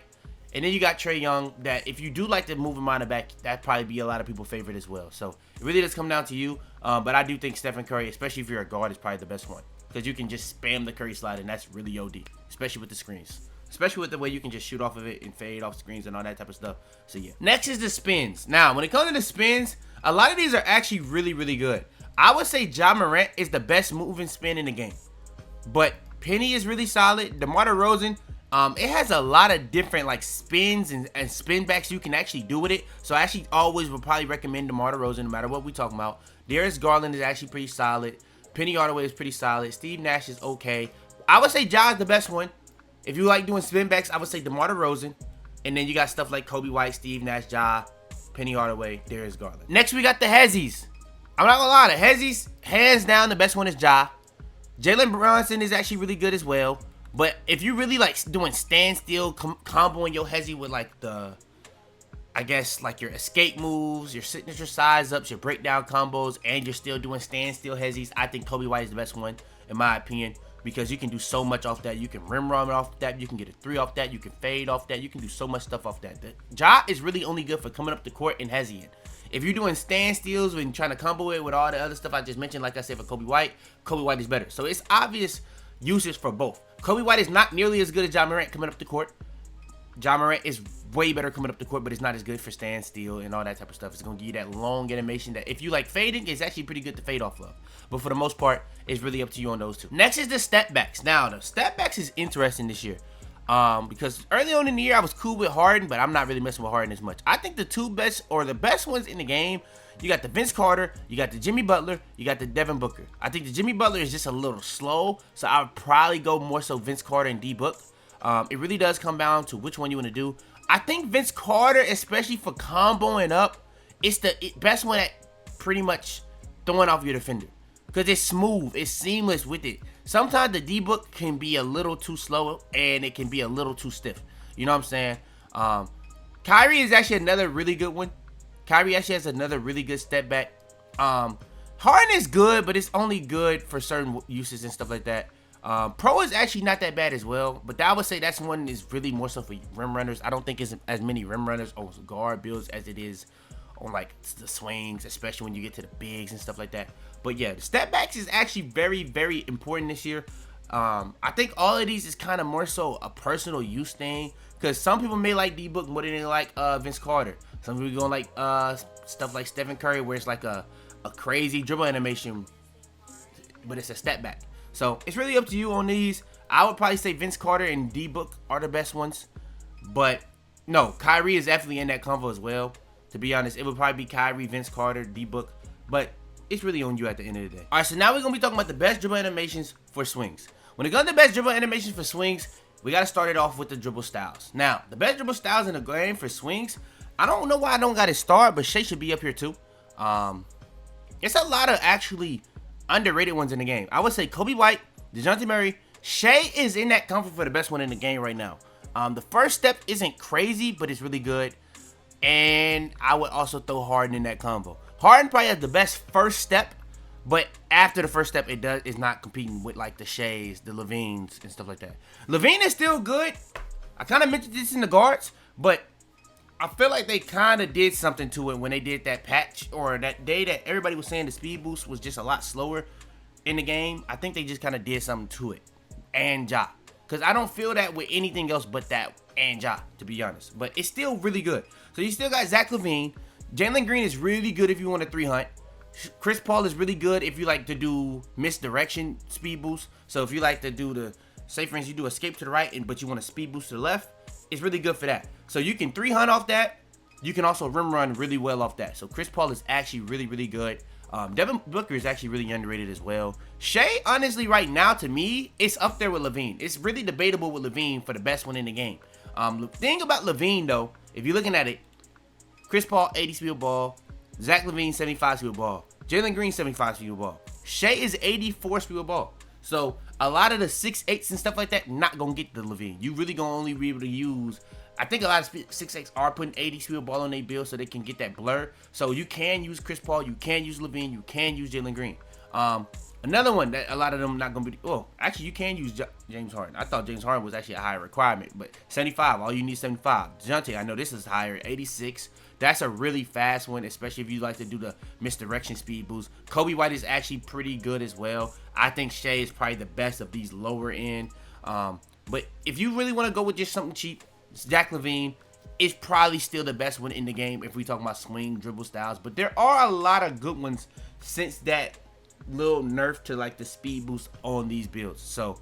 And then you got Trae Young, that if you do like the moving behind the back, that'd probably be a lot of people's favorite as well. So it really does come down to you. But I do think Stephen Curry, especially if you're a guard, is probably the best one. Because you can just spam the Curry slide, and that's really OD. Especially with the screens. Especially with the way you can just shoot off of it and fade off screens and all that type of stuff. So yeah. Next is the spins. Now, when it comes to the spins, a lot of these are actually really, really good. I would say Ja Morant is the best moving spin in the game. But Penny is really solid. DeMar DeRozan, it has a lot of different like spins and spin backs you can actually do with it. So I actually always would probably recommend DeMar DeRozan no matter what we talking about. Darius Garland is actually pretty solid. Penny Hardaway is pretty solid. Steve Nash is okay. I would say Ja is the best one. If you like doing spin backs, I would say DeMar DeRozan. And then you got stuff like Kobe White, Steve Nash, Ja, Penny Hardaway, Darius Garland. Next, we got the Hezzies. I'm not gonna lie, the Hezzies, hands down, the best one is Ja. Jalen Brunson is actually really good as well. But if you really like doing standstill, comboing your Hezzy with like the, I guess like your escape moves, your signature size ups, your breakdown combos, and you're still doing standstill Hezzies, I think Kobe White is the best one, in my opinion. Because you can do so much off that. You can rim run off that. You can get a 3 off that. You can fade off that. You can do so much stuff off that. Ja is really only good for coming up the court and Hezzying. If you're doing standstills and trying to combo it with all the other stuff I just mentioned, like I said for Kobe White is better. So it's obvious uses for both. Kobe White is not nearly as good as Ja Morant coming up the court. Ja Morant is way better coming up the court, but it's not as good for standstill and all that type of stuff. It's going to give you that long animation that if you like fading, it's actually pretty good to fade off of. But for the most part, it's really up to you on those two. Next is the step backs. Now, the step backs is interesting this year. Because early on in the year, I was cool with Harden, but I'm not really messing with Harden as much. I think the two best, or the best ones in the game, you got the Vince Carter, you got the Jimmy Butler, you got the Devin Booker. I think the Jimmy Butler is just a little slow, so I would probably go more so Vince Carter and D-Book. It really does come down to which one you want to do. I think Vince Carter, especially for comboing up, it's the best one at pretty much throwing off your defender. Because it's smooth, it's seamless with it. Sometimes the D-Book can be a little too slow and it can be a little too stiff. You know what I'm saying? Kyrie is actually another really good one. Kyrie actually has another really good step back. Harden is good, but it's only good for certain uses and stuff like that. Pro is actually not that bad as well, but I would say that's one is really more so for rim runners. I don't think it's as many rim runners on guard builds as it is on like the swings, especially when you get to the bigs and stuff like that. But yeah, the step backs is actually very, very important this year. I think all of these is kind of more so a personal use thing, because some people may like D-Book more than they like Vince Carter. Some people gonna like stuff like Stephen Curry, where it's like a crazy dribble animation, but it's a step back. So it's really up to you on these. I would probably say Vince Carter and D-Book are the best ones. But no, Kyrie is definitely in that convo as well. To be honest, it would probably be Kyrie, Vince Carter, D-Book. But it's really on you at the end of the day. All right, so now we're going to be talking about the best dribble animations for swings. When it comes to the best dribble animations for swings, we got to start it off with the dribble styles. Now, the best dribble styles in the game for swings, I don't know why I don't got it started, but Shea should be up here too. It's a lot of actually underrated ones in the game. I would say Kobe White, DeJounte Murray. Shea is in that comfort for the best one in the game right now. The first step isn't crazy, but it's really good. And I would also throw Harden in that combo. Harden probably has the best first step, but after the first step, it's not competing with like the Sheas, the Levines, and stuff like that. Levine is still good. I kind of mentioned this in the guards, but I feel like they kind of did something to it when they did that patch, or that day that everybody was saying the speed boost was just a lot slower in the game. I think they just kind of did something to it. And Ja. Because I don't feel that with anything else but that and Ja, to be honest. But it's still really good. So you still got Zach LaVine. Jalen Green is really good if you want a 3 hunt. Chris Paul is really good if you like to do misdirection speed boost. So if you like to do the, say for instance, you do escape to the right, but you want a speed boost to the left, it's really good for that. So you can 3 hunt off that. You can also rim run really well off that. So Chris Paul is actually really, really good. Devin Booker is actually really underrated as well. Shea, honestly, right now, to me, it's up there with LaVine. It's really debatable with LaVine for the best one in the game. The thing about LaVine, though, if you're looking at it, Chris Paul, 80 speed of ball. Zach LaVine, 75 speed of ball. Jalen Green, 75 speed of ball. Shea is 84 speed of ball. So a lot of the 6'8s and stuff like that, not going to get the LaVine. You really going to only be able to use... I think a lot of 6'8s are putting 80 speed of ball on their build so they can get that blur. So you can use Chris Paul, you can use LaVine, you can use Jalen Green. Another one that a lot of them not going to be... Oh, actually, you can use James Harden. I thought James Harden was actually a higher requirement, but 75, all you need is 75. DeJounte, I know this is higher, 86. That's a really fast one, especially if you like to do the misdirection speed boost. Kobe White is actually pretty good as well. I think Shea is probably the best of these lower end. But if you really want to go with just something cheap, Zach LaVine is probably still the best one in the game if we talk about swing dribble styles. But there are a lot of good ones since that little nerf to like the speed boost on these builds. So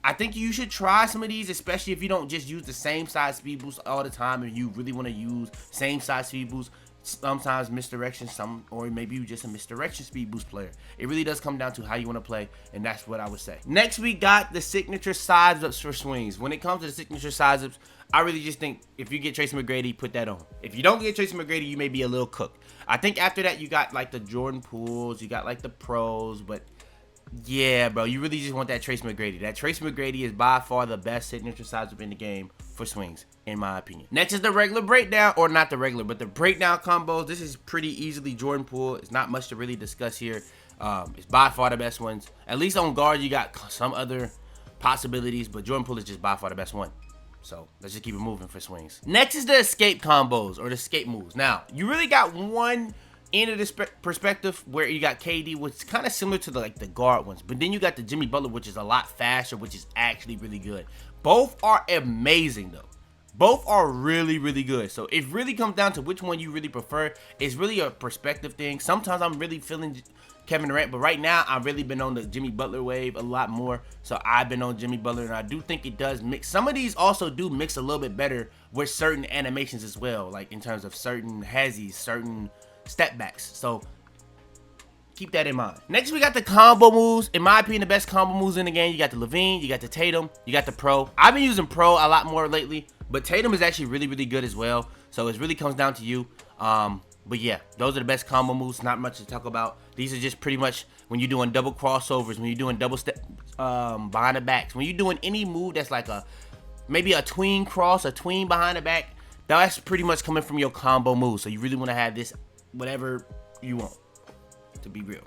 I think you should try some of these, especially if you don't just use the same size speed boost all the time and you really want to use same size speed boost. Sometimes misdirection, or maybe you just a misdirection speed boost player. It really does come down to how you want to play, and that's what I would say. Next, we got the signature size ups for swings. When it comes to the signature size ups, I really just think if you get Tracy McGrady, put that on. If you don't get Tracy McGrady, you may be a little cooked. I think after that, you got like the Jordan Pools, you got like the pros, but yeah, bro, you really just want that Tracy McGrady. That Tracy McGrady is by far the best signature size up in the game for swings, in my opinion. Next is the regular breakdown, or not the regular, but the breakdown combos. This is pretty easily Jordan Poole. It's not much to really discuss here. It's by far the best ones. At least on guard, you got some other possibilities, but Jordan Poole is just by far the best one. So let's just keep it moving for swings. Next is the escape combos, or the escape moves. Now, you really got one end of this perspective where you got KD, which is kind of similar to the guard ones, but then you got the Jimmy Butler, which is a lot faster, which is actually really good. Both are amazing though. Both are really, really good. So it really comes down to which one you really prefer. It's really a perspective thing. Sometimes I'm really feeling Kevin Durant, but right now I've really been on the Jimmy Butler wave a lot more. So I've been on Jimmy Butler, and I do think it does mix. Some of these also do mix a little bit better with certain animations as well, like in terms of certain hezzies, certain step backs. So keep that in mind. Next, we got the combo moves. In my opinion, the best combo moves in the game. You got the LaVine, you got the Tatum, you got the Pro. I've been using Pro a lot more lately, but Tatum is actually really, really good as well. So it really comes down to you. But yeah, those are the best combo moves. Not much to talk about. These are just pretty much when you're doing double crossovers, when you're doing double step behind the backs, when you're doing any move that's like maybe a tween cross, a tween behind the back. That's pretty much coming from your combo move. So you really want to have this whatever you want, to be real.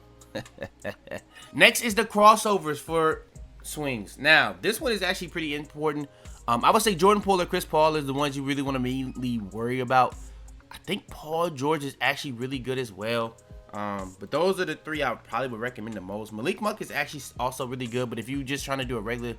Next is the crossovers for swings. Now, this one is actually pretty important. I would say Jordan Poole or Chris Paul is the ones you really want to mainly worry about. I think Paul George is actually really good as well. But those are the three I probably would recommend the most. Malik Monk is actually also really good, but if you're just trying to do a regular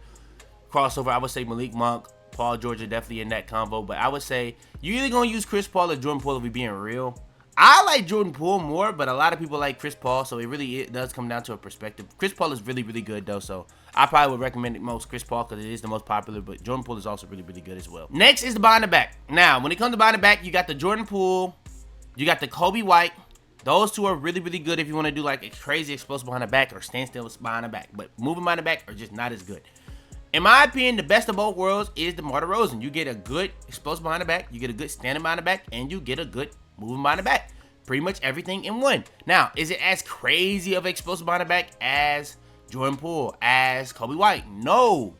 crossover, I would say Malik Monk, Paul George are definitely in that combo. But I would say you're either going to use Chris Paul or Jordan Poole if we're being real. I like Jordan Poole more, but a lot of people like Chris Paul, so it does come down to a perspective. Chris Paul is really, really good, though, so I probably would recommend it most Chris Paul because it is the most popular, but Jordan Poole is also really, really good as well. Next is the behind the back. Now, when it comes to behind the back, you got the Jordan Poole, you got the Kobe White. Those two are really, really good if you want to do like a crazy explosive behind the back or standstill behind the back, but moving behind the back are just not as good. In my opinion, the best of both worlds is the DeMar DeRozan. You get a good explosive behind the back, you get a good standing behind the back, and you get a good moving behind the back. Pretty much everything in one. Now, is it as crazy of an explosive behind the back as Jordan Poole, as Kobe White? No.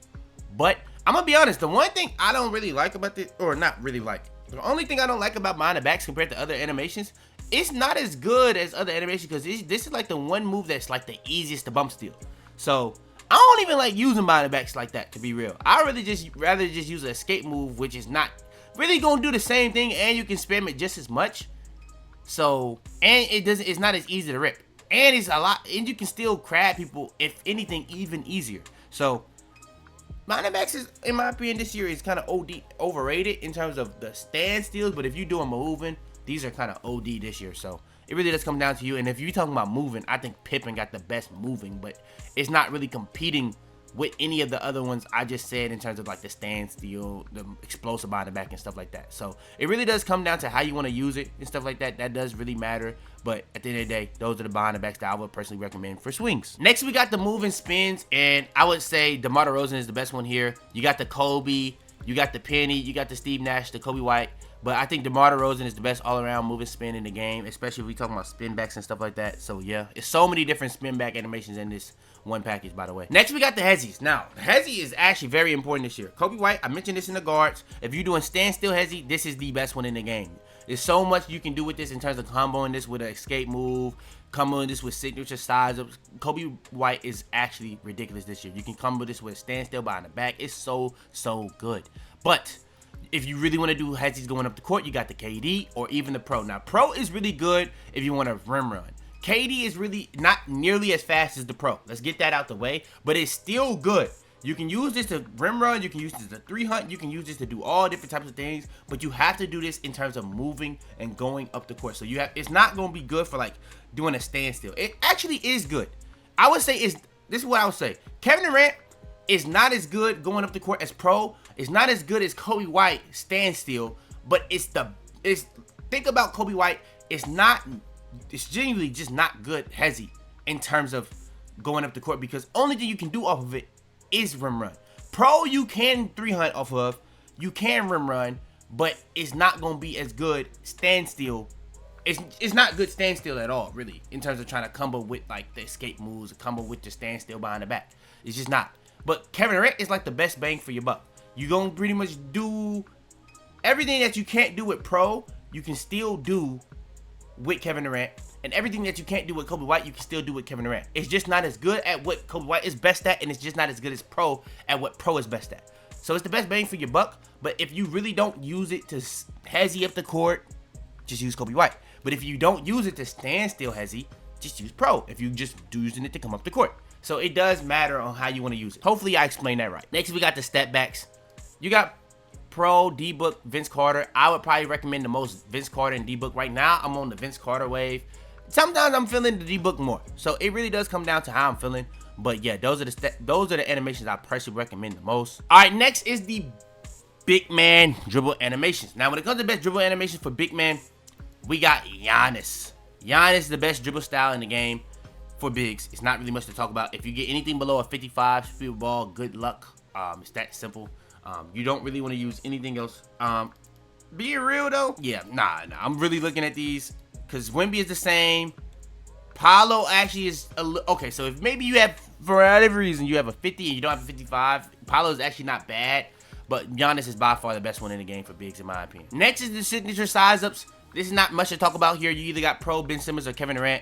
But I'm going to be honest, the one thing I don't really like about this, or not really like, the only thing I don't like about behind the backs compared to other animations, it's not as good as other animations because this is like the one move that's like the easiest to bump steal. So I don't even like using behind the backs like that, to be real. I really rather just use an escape move, which is not really going to do the same thing, and you can spam it just as much. So, and it's not as easy to rip, and it's a lot, and you can still crab people, if anything, even easier. So behind the backs is, in my opinion, this year is kind of overrated in terms of the standstills, but if you do them moving, these are kind of OD this year. So it really does come down to you. And if you're talking about moving, I think Pippen got the best moving, but it's not really competing with any of the other ones I just said in terms of like the standstill, the explosive behind the back and stuff like that. So it really does come down to how you want to use it and stuff like that. That does really matter. But at the end of the day, those are the behind the backs that I would personally recommend for swings. Next, we got the moving spins, and I would say DeMar DeRozan is the best one here. You got the Kobe, you got the Penny, you got the Steve Nash, the Kobe White. But I think DeMar DeRozan is the best all-around moving spin in the game, especially if we talking about spin backs and stuff like that. So yeah, it's so many different spin back animations in this one package, by the way. Next, we got the Hezzies. Now, the Hezzy is actually very important this year. Kobe White, I mentioned this in the guards. If you're doing standstill Hezzy, this is the best one in the game. There's so much you can do with this in terms of comboing this with an escape move, comboing this with signature size ups. Kobe White is actually ridiculous this year. You can combo this with a standstill behind the back. It's so good. But if you really want to do Hezzies going up the court, you got the KD or even the Pro. Now, Pro is really good if you want to rim run. KD is really not nearly as fast as the Pro. Let's get that out the way, but it's still good. You can use this to rim run, you can use this to 3-hunt, you can use this to do all different types of things, but you have to do this in terms of moving and going up the court. So you have, it's not going to be good for like doing a standstill. It actually is good. I would say this is what I would say. Kevin Durant is not as good going up the court as Pro. It's not as good as Kobe White standstill, but think about Kobe White. It's genuinely just not good Hezzy in terms of going up the court, because only thing you can do off of it is rim run. Pro, you can 3-hunt off of, you can rim run, but it's not going to be as good standstill. It's not good standstill at all, really, in terms of trying to combo with like the escape moves, or combo with the standstill behind the back. It's just not. But Kevin Durant is like the best bang for your buck. You're going to pretty much do everything that you can't do with Pro, you can still do with Kevin Durant. And everything that you can't do with Kobe White, you can still do with Kevin Durant. It's just not as good at what Kobe White is best at, and it's just not as good as Pro at what Pro is best at. So it's the best bang for your buck, but if you really don't use it to Hezzy up the court, just use Kobe White. But if you don't use it to standstill Hezzy, just use Pro if you just using it to come up the court. So it does matter on how you want to use it. Hopefully I explained that right. Next, we got the step backs. You got Pro, D-Book, Vince Carter. I would probably recommend the most Vince Carter and D-Book. Right now, I'm on the Vince Carter wave. Sometimes I'm feeling the D-Book more. So it really does come down to how I'm feeling. But yeah, those are the animations I personally recommend the most. All right, next is the big man dribble animations. Now, when it comes to best dribble animations for big man, we got Giannis. Giannis is the best dribble style in the game for bigs. It's not really much to talk about. If you get anything below a 55 speed ball, good luck. It's that simple. You don't really want to use anything else. Being real though, yeah, nah. I'm really looking at these because Wemby is the same. Paolo actually is okay. So if maybe you have, for whatever reason, you have a 50 and you don't have a 55, Paolo is actually not bad. But Giannis is by far the best one in the game for bigs, in my opinion. Next is the signature size ups. This is not much to talk about here. You either got Pro, Ben Simmons, or Kevin Durant.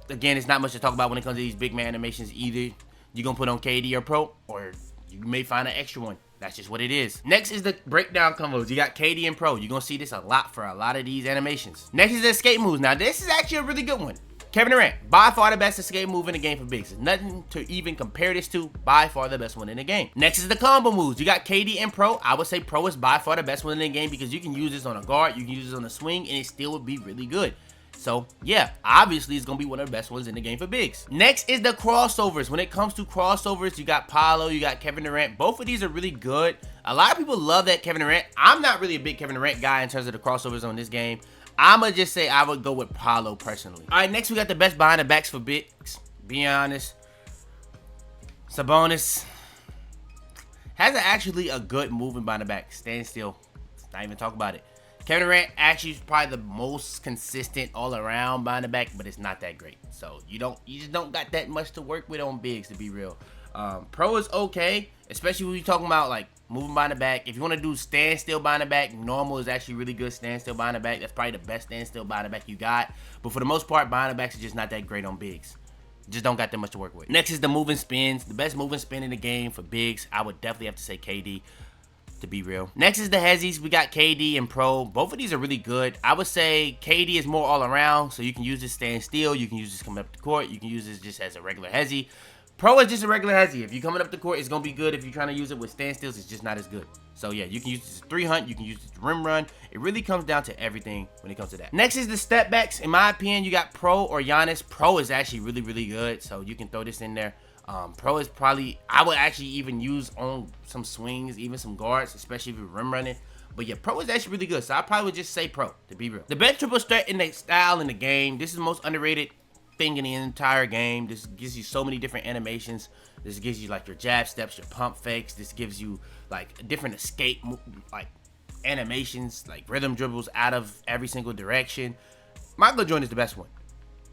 Again, it's not much to talk about when it comes to these big man animations. Either you're gonna put on KD or Pro, or you may find an extra one. That's just what it is. Next is the breakdown combos. You got KD and Pro. You're going to see this a lot for a lot of these animations. Next is the escape moves. Now, this is actually a really good one. Kevin Durant, by far the best escape move in the game for bigs. There's nothing to even compare this to. By far the best one in the game. Next is the combo moves. You got KD and Pro. I would say Pro is by far the best one in the game because you can use this on a guard, you can use this on a swing, and it still would be really good. So, yeah, obviously, it's going to be one of the best ones in the game for bigs. Next is the crossovers. When it comes to crossovers, you got Paolo, you got Kevin Durant. Both of these are really good. A lot of people love that Kevin Durant. I'm not really a big Kevin Durant guy in terms of the crossovers on this game. I'm going to just say I would go with Paolo personally. All right, next we got the best behind the backs for bigs. Be honest, Sabonis has actually a good movement behind the back. Stand still. Let's not even talk about it. Kevin Durant actually is probably the most consistent all around behind the back, but it's not that great. So you just don't got that much to work with on bigs, to be real. Pro is okay, especially when you're talking about like moving behind the back. If you want to do standstill behind the back, normal is actually really good standstill behind the back. That's probably the best standstill behind the back you got. But for the most part, behind the backs is just not that great on bigs. Just don't got that much to work with. Next is the moving spins. The best moving spin in the game for bigs, I would definitely have to say KD. To be real. Next is the Hezzies. We got KD and Pro. Both of these are really good. I would say KD is more all around, so you can use this stand still. You can use this coming up the court. You can use this just as a regular Hezzy. Pro is just a regular hezzy. If you're coming up the court, it's going to be good. If you're trying to use it with standstills, it's just not as good. So yeah, you can use this 3 hunt, you can use this rim run. It really comes down to everything when it comes to that. Next is the step backs. In my opinion, you got Pro or Giannis. Pro is actually really, really good. So you can throw this in there. Pro is probably, I would actually even use on some swings, even some guards, especially if you're rim running. But yeah, Pro is actually really good. So I probably would just say Pro, to be real. The best triple threat in the style in the game. This is the most underrated thing in the entire game. This gives you so many different animations. This gives you like your jab steps, your pump fakes. This gives you like different escape like animations, like rhythm dribbles out of every single direction. Michael Jordan is the best one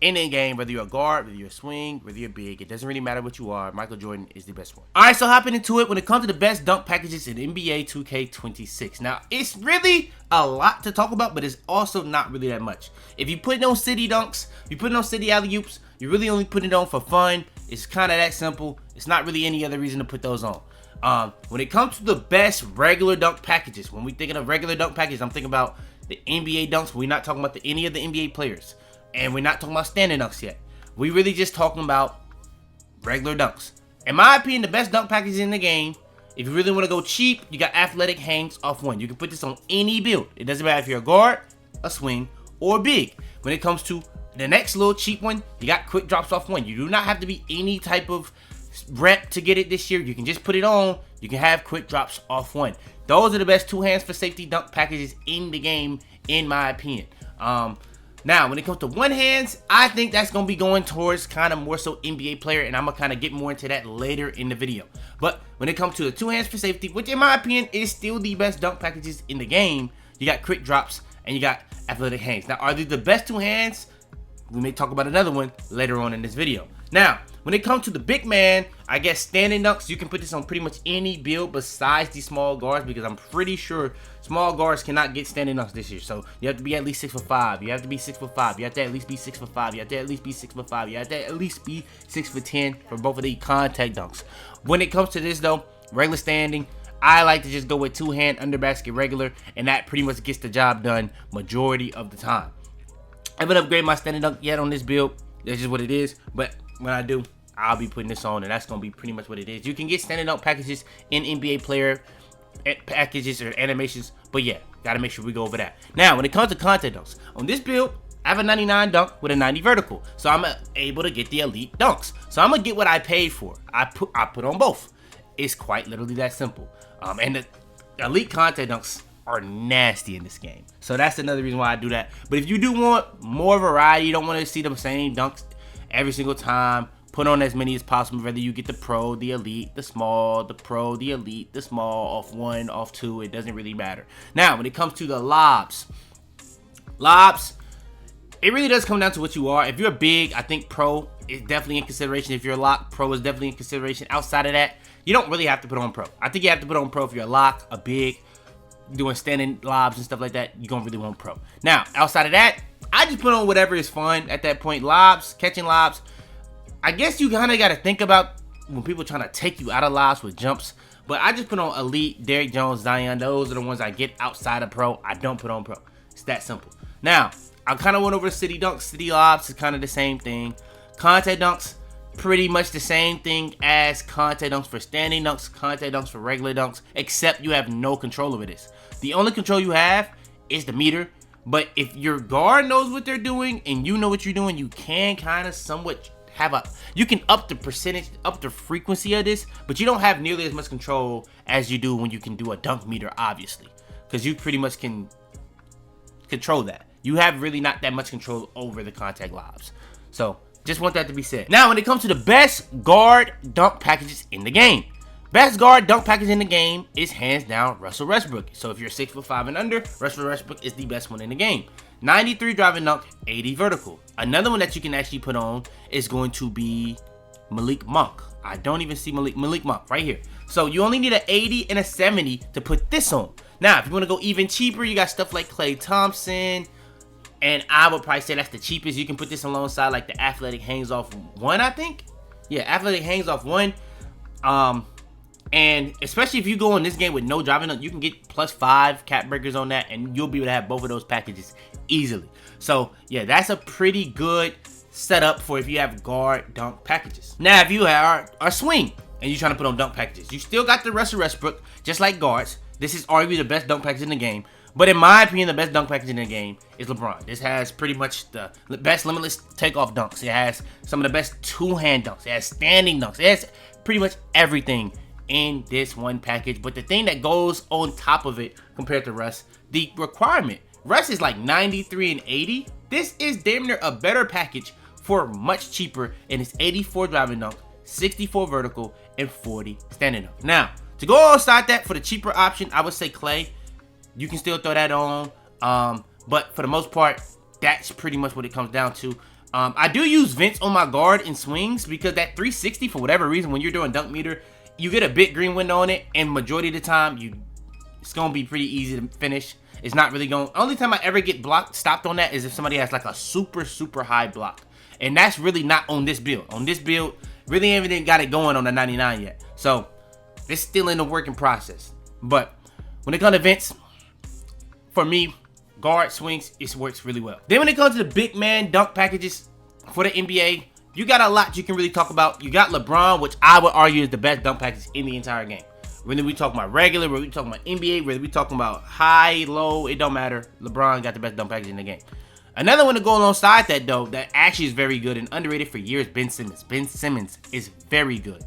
in the game, whether you're a guard, whether you're a swing, whether you're big. It doesn't really matter what you are. Michael Jordan is the best one. All right, so hopping into it, when it comes to the best dunk packages in NBA 2K26. Now, it's really a lot to talk about, but it's also not really that much. If you put on city dunks, you put on city alley-oops, you really only put it on for fun. It's kind of that simple. It's not really any other reason to put those on. When it comes to the best regular dunk packages, when we thinking of regular dunk packages, I'm thinking about the NBA dunks. We're not talking about any of the NBA players. And we're not talking about standing dunks yet. We really just talking about regular dunks. In my opinion, the best dunk packages in the game, if you really want to go cheap, you got athletic hangs off one. You can put this on any build. It doesn't matter if you're a guard, a swing, or big. When it comes to the next little cheap one, you got quick drops off one. You do not have to be any type of rep to get it this year. You can just put it on. You can have quick drops off one. Those are the best 2 hands for safety dunk packages in the game, in my opinion. Now, when it comes to 1 hands, I think that's going to be going towards kind of more so NBA player, and I'm going to kind of get more into that later in the video. But when it comes to the 2 hands for safety, which in my opinion is still the best dunk packages in the game, you got quick drops and you got athletic hangs. Now, are these the best 2 hands? We may talk about another one later on in this video. Now, when it comes to the big man, I guess standing dunks, you can put this on pretty much any build besides the small guards, because I'm pretty sure small guards cannot get standing dunks this year. So you have to be at least 6'5". You have to be 6'5". You have to at least be 6'5". You have to at least be 6'5". You have to at least be 6'10" for both of the contact dunks. When it comes to this though, regular standing, I like to just go with 2 hand under basket regular, and that pretty much gets the job done majority of the time. I haven't upgraded my standing dunk yet on this build. That's just what it is. But when I do, I'll be putting this on, and that's going to be pretty much what it is. You can get standing dunk packages in NBA player packages or animations, but yeah, got to make sure we go over that. Now, when it comes to contact dunks, on this build, I have a 99 dunk with a 90 vertical. So I'm able to get the elite dunks. So I'm going to get what I paid for. I put on both. It's quite literally that simple. And the elite contact dunks are nasty in this game. So that's another reason why I do that. But if you do want more variety, you don't want to see the same dunks every single time, put on as many as possible, whether you get the pro, the elite, the small, the pro, the elite, the small, off 1, off 2, it doesn't really matter. Now, when it comes to the lobs, it really does come down to what you are. If you're big, I think pro is definitely in consideration. If you're a lock, pro is definitely in consideration. Outside of that, you don't really have to put on pro. I think you have to put on pro if you're a lock, a big, doing standing lobs and stuff like that. You're gonna really want pro. Now, outside of that, I just put on whatever is fun at that point. Lobs, catching lobs. I guess you kind of got to think about when people trying to take you out of lobs with jumps. But I just put on elite, Derrick Jones, Zion. Those are the ones I get outside of pro. I don't put on pro. It's that simple. Now, I kind of went over city dunks. City lobs is kind of the same thing. Contact dunks, pretty much the same thing as contact dunks for standing dunks, contact dunks for regular dunks, except you have no control over this. The only control you have is the meter. But if your guard knows what they're doing and you know what you're doing, you can kind of somewhat you can up the percentage, up the frequency of this, but you don't have nearly as much control as you do when you can do a dunk meter, obviously, because you pretty much can control that. You have really not that much control over the contact lobs. So just want that to be said. Now, when it comes to the best guard dunk packages in the game, best guard dunk package in the game is hands down Russell Westbrook. So if you're 6'5" and under, Russell Westbrook is the best one in the game. 93 driving dunk, 80 vertical. Another one that you can actually put on is going to be Malik Monk. I don't even see Malik Monk right here. So you only need an 80 and a 70 to put this on. Now, if you want to go even cheaper, you got stuff like Klay Thompson, and I would probably say that's the cheapest. You can put this alongside like the athletic hangs off 1, I think. Yeah, athletic hangs off 1. And especially if you go in this game with no driving dunk, you can get +5 cap breakers on that, and you'll be able to have both of those packages easily. So yeah, that's a pretty good set up for if you have guard dunk packages. Now, if you are swing and you're trying to put on dunk packages, you still got the Russell Westbrook, just like guards. This is arguably the best dunk package in the game. But in my opinion, the best dunk package in the game is LeBron. This has pretty much the best limitless takeoff dunks. It has some of the best two-hand dunks. It has standing dunks. It has pretty much everything in this one package. But the thing that goes on top of it compared to Russ, the requirement. Russ is like 93 and 80. This is damn near a better package for much cheaper, and it's 84 driving dunk, 64 vertical, and 40 standing dunk. Now, to go outside that for the cheaper option, I would say Clay. You can still throw that on, but for the most part, that's pretty much what it comes down to. I do use Vince on my guard in swings because that 360, for whatever reason, when you're doing dunk meter, you get a big green window on it, and majority of the time, it's going to be pretty easy to finish. It's not really going. Only time I ever get stopped on that is if somebody has like a super high block, and that's really not on this build. On this build, really haven't got it going on the 99 yet, so it's still in the working process. But when it comes to Vince, for me, guard swings, it works really well. Then when it comes to the big man dunk packages for the NBA, you got a lot you can really talk about. You got LeBron, which I would argue is the best dunk package in the entire game. Whether we talking about regular, whether we talking about NBA, whether we talking about high, low, it don't matter. LeBron got the best dunk package in the game. Another one to go alongside that, though, that actually is very good and underrated for years, Ben Simmons. Ben Simmons is very good.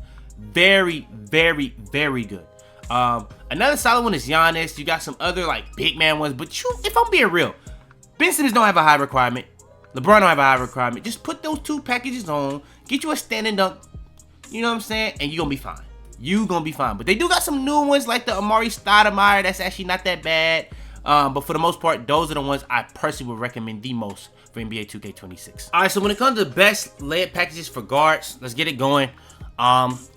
Very good. Another solid one is Giannis. You got some other like big man ones, but if I'm being real, Ben Simmons don't have a high requirement. LeBron don't have a high requirement. Just put those two packages on, get you a standing dunk, you know what I'm saying, and you're gonna be fine. You gonna be fine. But they do got some new ones like the Amari Stoudemire. That's actually not that bad. But for the most part, those are the ones I personally would recommend the most for NBA 2K26. All right, so when it comes to best layup packages for guards, let's get it going.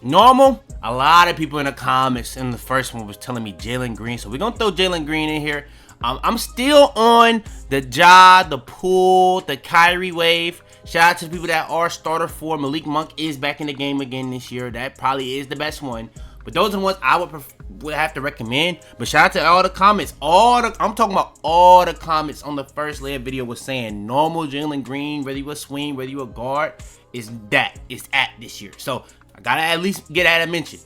Normal, a lot of people in the comments in the first one was telling me Jalen Green, so we're gonna throw Jalen Green in here. I'm still on the Ja, the Poole, the Kyrie wave. Shout out to the people that are starter for. Malik Monk is back in the game again this year. That probably is the best one. But those are the ones I would have to recommend. But shout out to all the comments. I'm talking about all the comments on the first layup video was saying normal Jalen Green, whether you a swing, whether you a guard, is at this year. So I gotta at least get at a mention.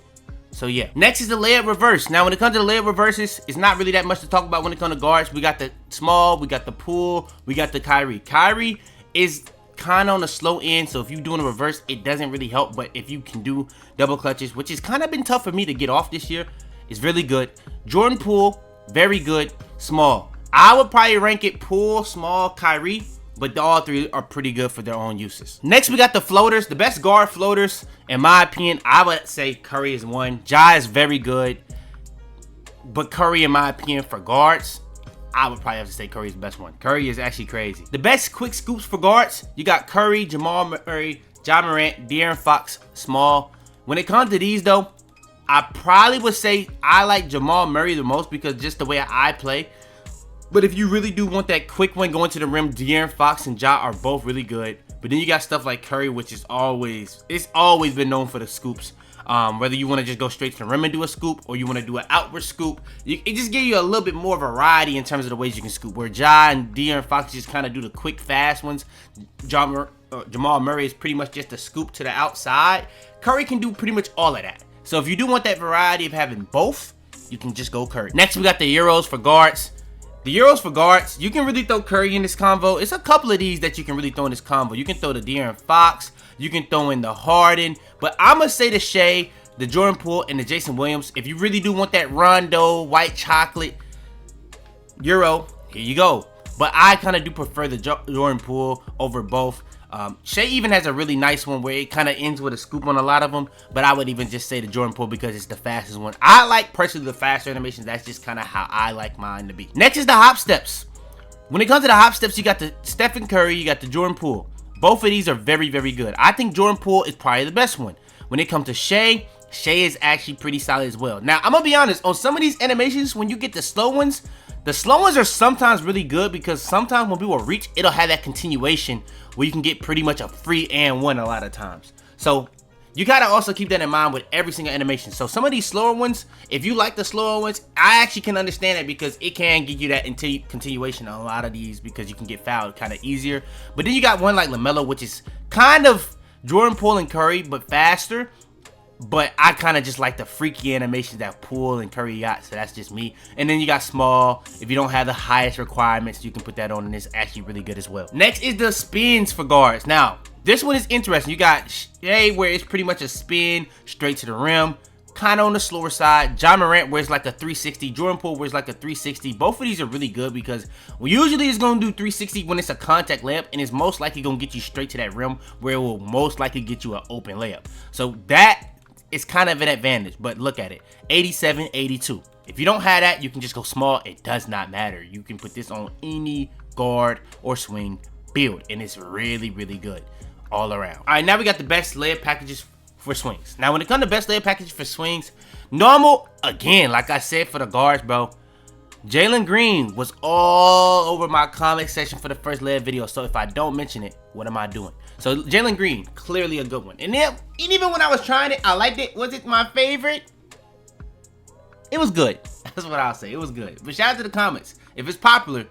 So yeah. Next is the layup reverse. Now when it comes to the layup reverses, it's not really that much to talk about when it comes to guards. We got the Small, we got the Poole, we got the Kyrie. Kyrie is kind of on the slow end, so if you're doing a reverse, it doesn't really help. But if you can do double clutches, which has kind of been tough for me to get off this year, it's really good. Jordan Poole, very good. Small, I would probably rank it Poole, Small, Kyrie, but all three are pretty good for their own uses. Next, we got the floaters. The best guard floaters, in my opinion, I would say Curry is one. Ja is very good, but Curry, in my opinion, for guards, I would probably have to say Curry is the best one. Curry is actually crazy. The best quick scoops for guards, you got Curry, Jamal Murray, Ja Morant, De'Aaron Fox, Small. When it comes to these, though, I probably would say I like Jamal Murray the most because just the way I play. But if you really do want that quick one going to the rim, De'Aaron Fox and Ja are both really good. But then you got stuff like Curry, which is always been known for the scoops. Whether you want to just go straight to the rim and do a scoop, or you want to do an outward scoop, it just gives you a little bit more variety in terms of the ways you can scoop. Where Ja and De'Aaron Fox just kind of do the quick, fast ones. Jamal Murray is pretty much just a scoop to the outside. Curry can do pretty much all of that. So if you do want that variety of having both, you can just go Curry. Next, we got the Euros for guards. The Euros for guards, you can really throw Curry in this combo. It's a couple of these that you can really throw in this combo. You can throw the De'Aaron Fox. You can throw in the Harden. But I'm going to say the Shea, the Jordan Poole, and the Jason Williams. If you really do want that Rondo, white chocolate Euro, here you go. But I kind of do prefer the Jordan Poole over both. Shea even has a really nice one where it kind of ends with a scoop on a lot of them. But I would even just say the Jordan Poole because it's the fastest one. I like personally the faster animations. That's just kind of how I like mine to be. Next is the hop steps. When it comes to the hop steps, you got the Stephen Curry, you got the Jordan Poole. Both of these are very good. I think Jordan Poole is probably the best one. When it comes to Shea is actually pretty solid as well. Now, I'm going to be honest. On some of these animations, when you get the slow ones are sometimes really good because sometimes when people reach, it'll have that continuation where you can get pretty much a free and one a lot of times. So, You gotta also keep that in mind with every single animation. So some of these slower ones, if you like the slower ones, I actually can understand it because it can give you that continuation on a lot of these because you can get fouled kind of easier. But then you got one like LaMelo, which is kind of Jordan Poole and Curry, but faster. But I kind of just like the freaky animations that Poole and Curry got, so that's just me. And then you got small. If you don't have the highest requirements, you can put that on, and it's actually really good as well. Next is the spins for guards. Now, this one is interesting. You got Shea, where it's pretty much a spin straight to the rim, kind of on the slower side. Ja Morant, where it's like a 360. Jordan Poole, where it's like a 360. Both of these are really good because usually it's going to do 360 when it's a contact layup, and it's most likely going to get you straight to that rim, where it will most likely get you an open layup. So that is kind of an advantage, but look at it. 87, 82. If you don't have that, you can just go small. It does not matter. You can put this on any guard or swing build, and it's really, really good all around. All right, now we got the best layup packages for swings. Now, when it comes to best layup packages for swings, normal, again, like I said for the guards, bro, Jalen Green was all over my comment section for the first layup video. So if I don't mention it, what am I doing? So Jalen Green, clearly a good one. And then, even when I was trying it, I liked it. Was it my favorite? It was good. That's what I'll say. It was good. But shout out to the comments. If it's popular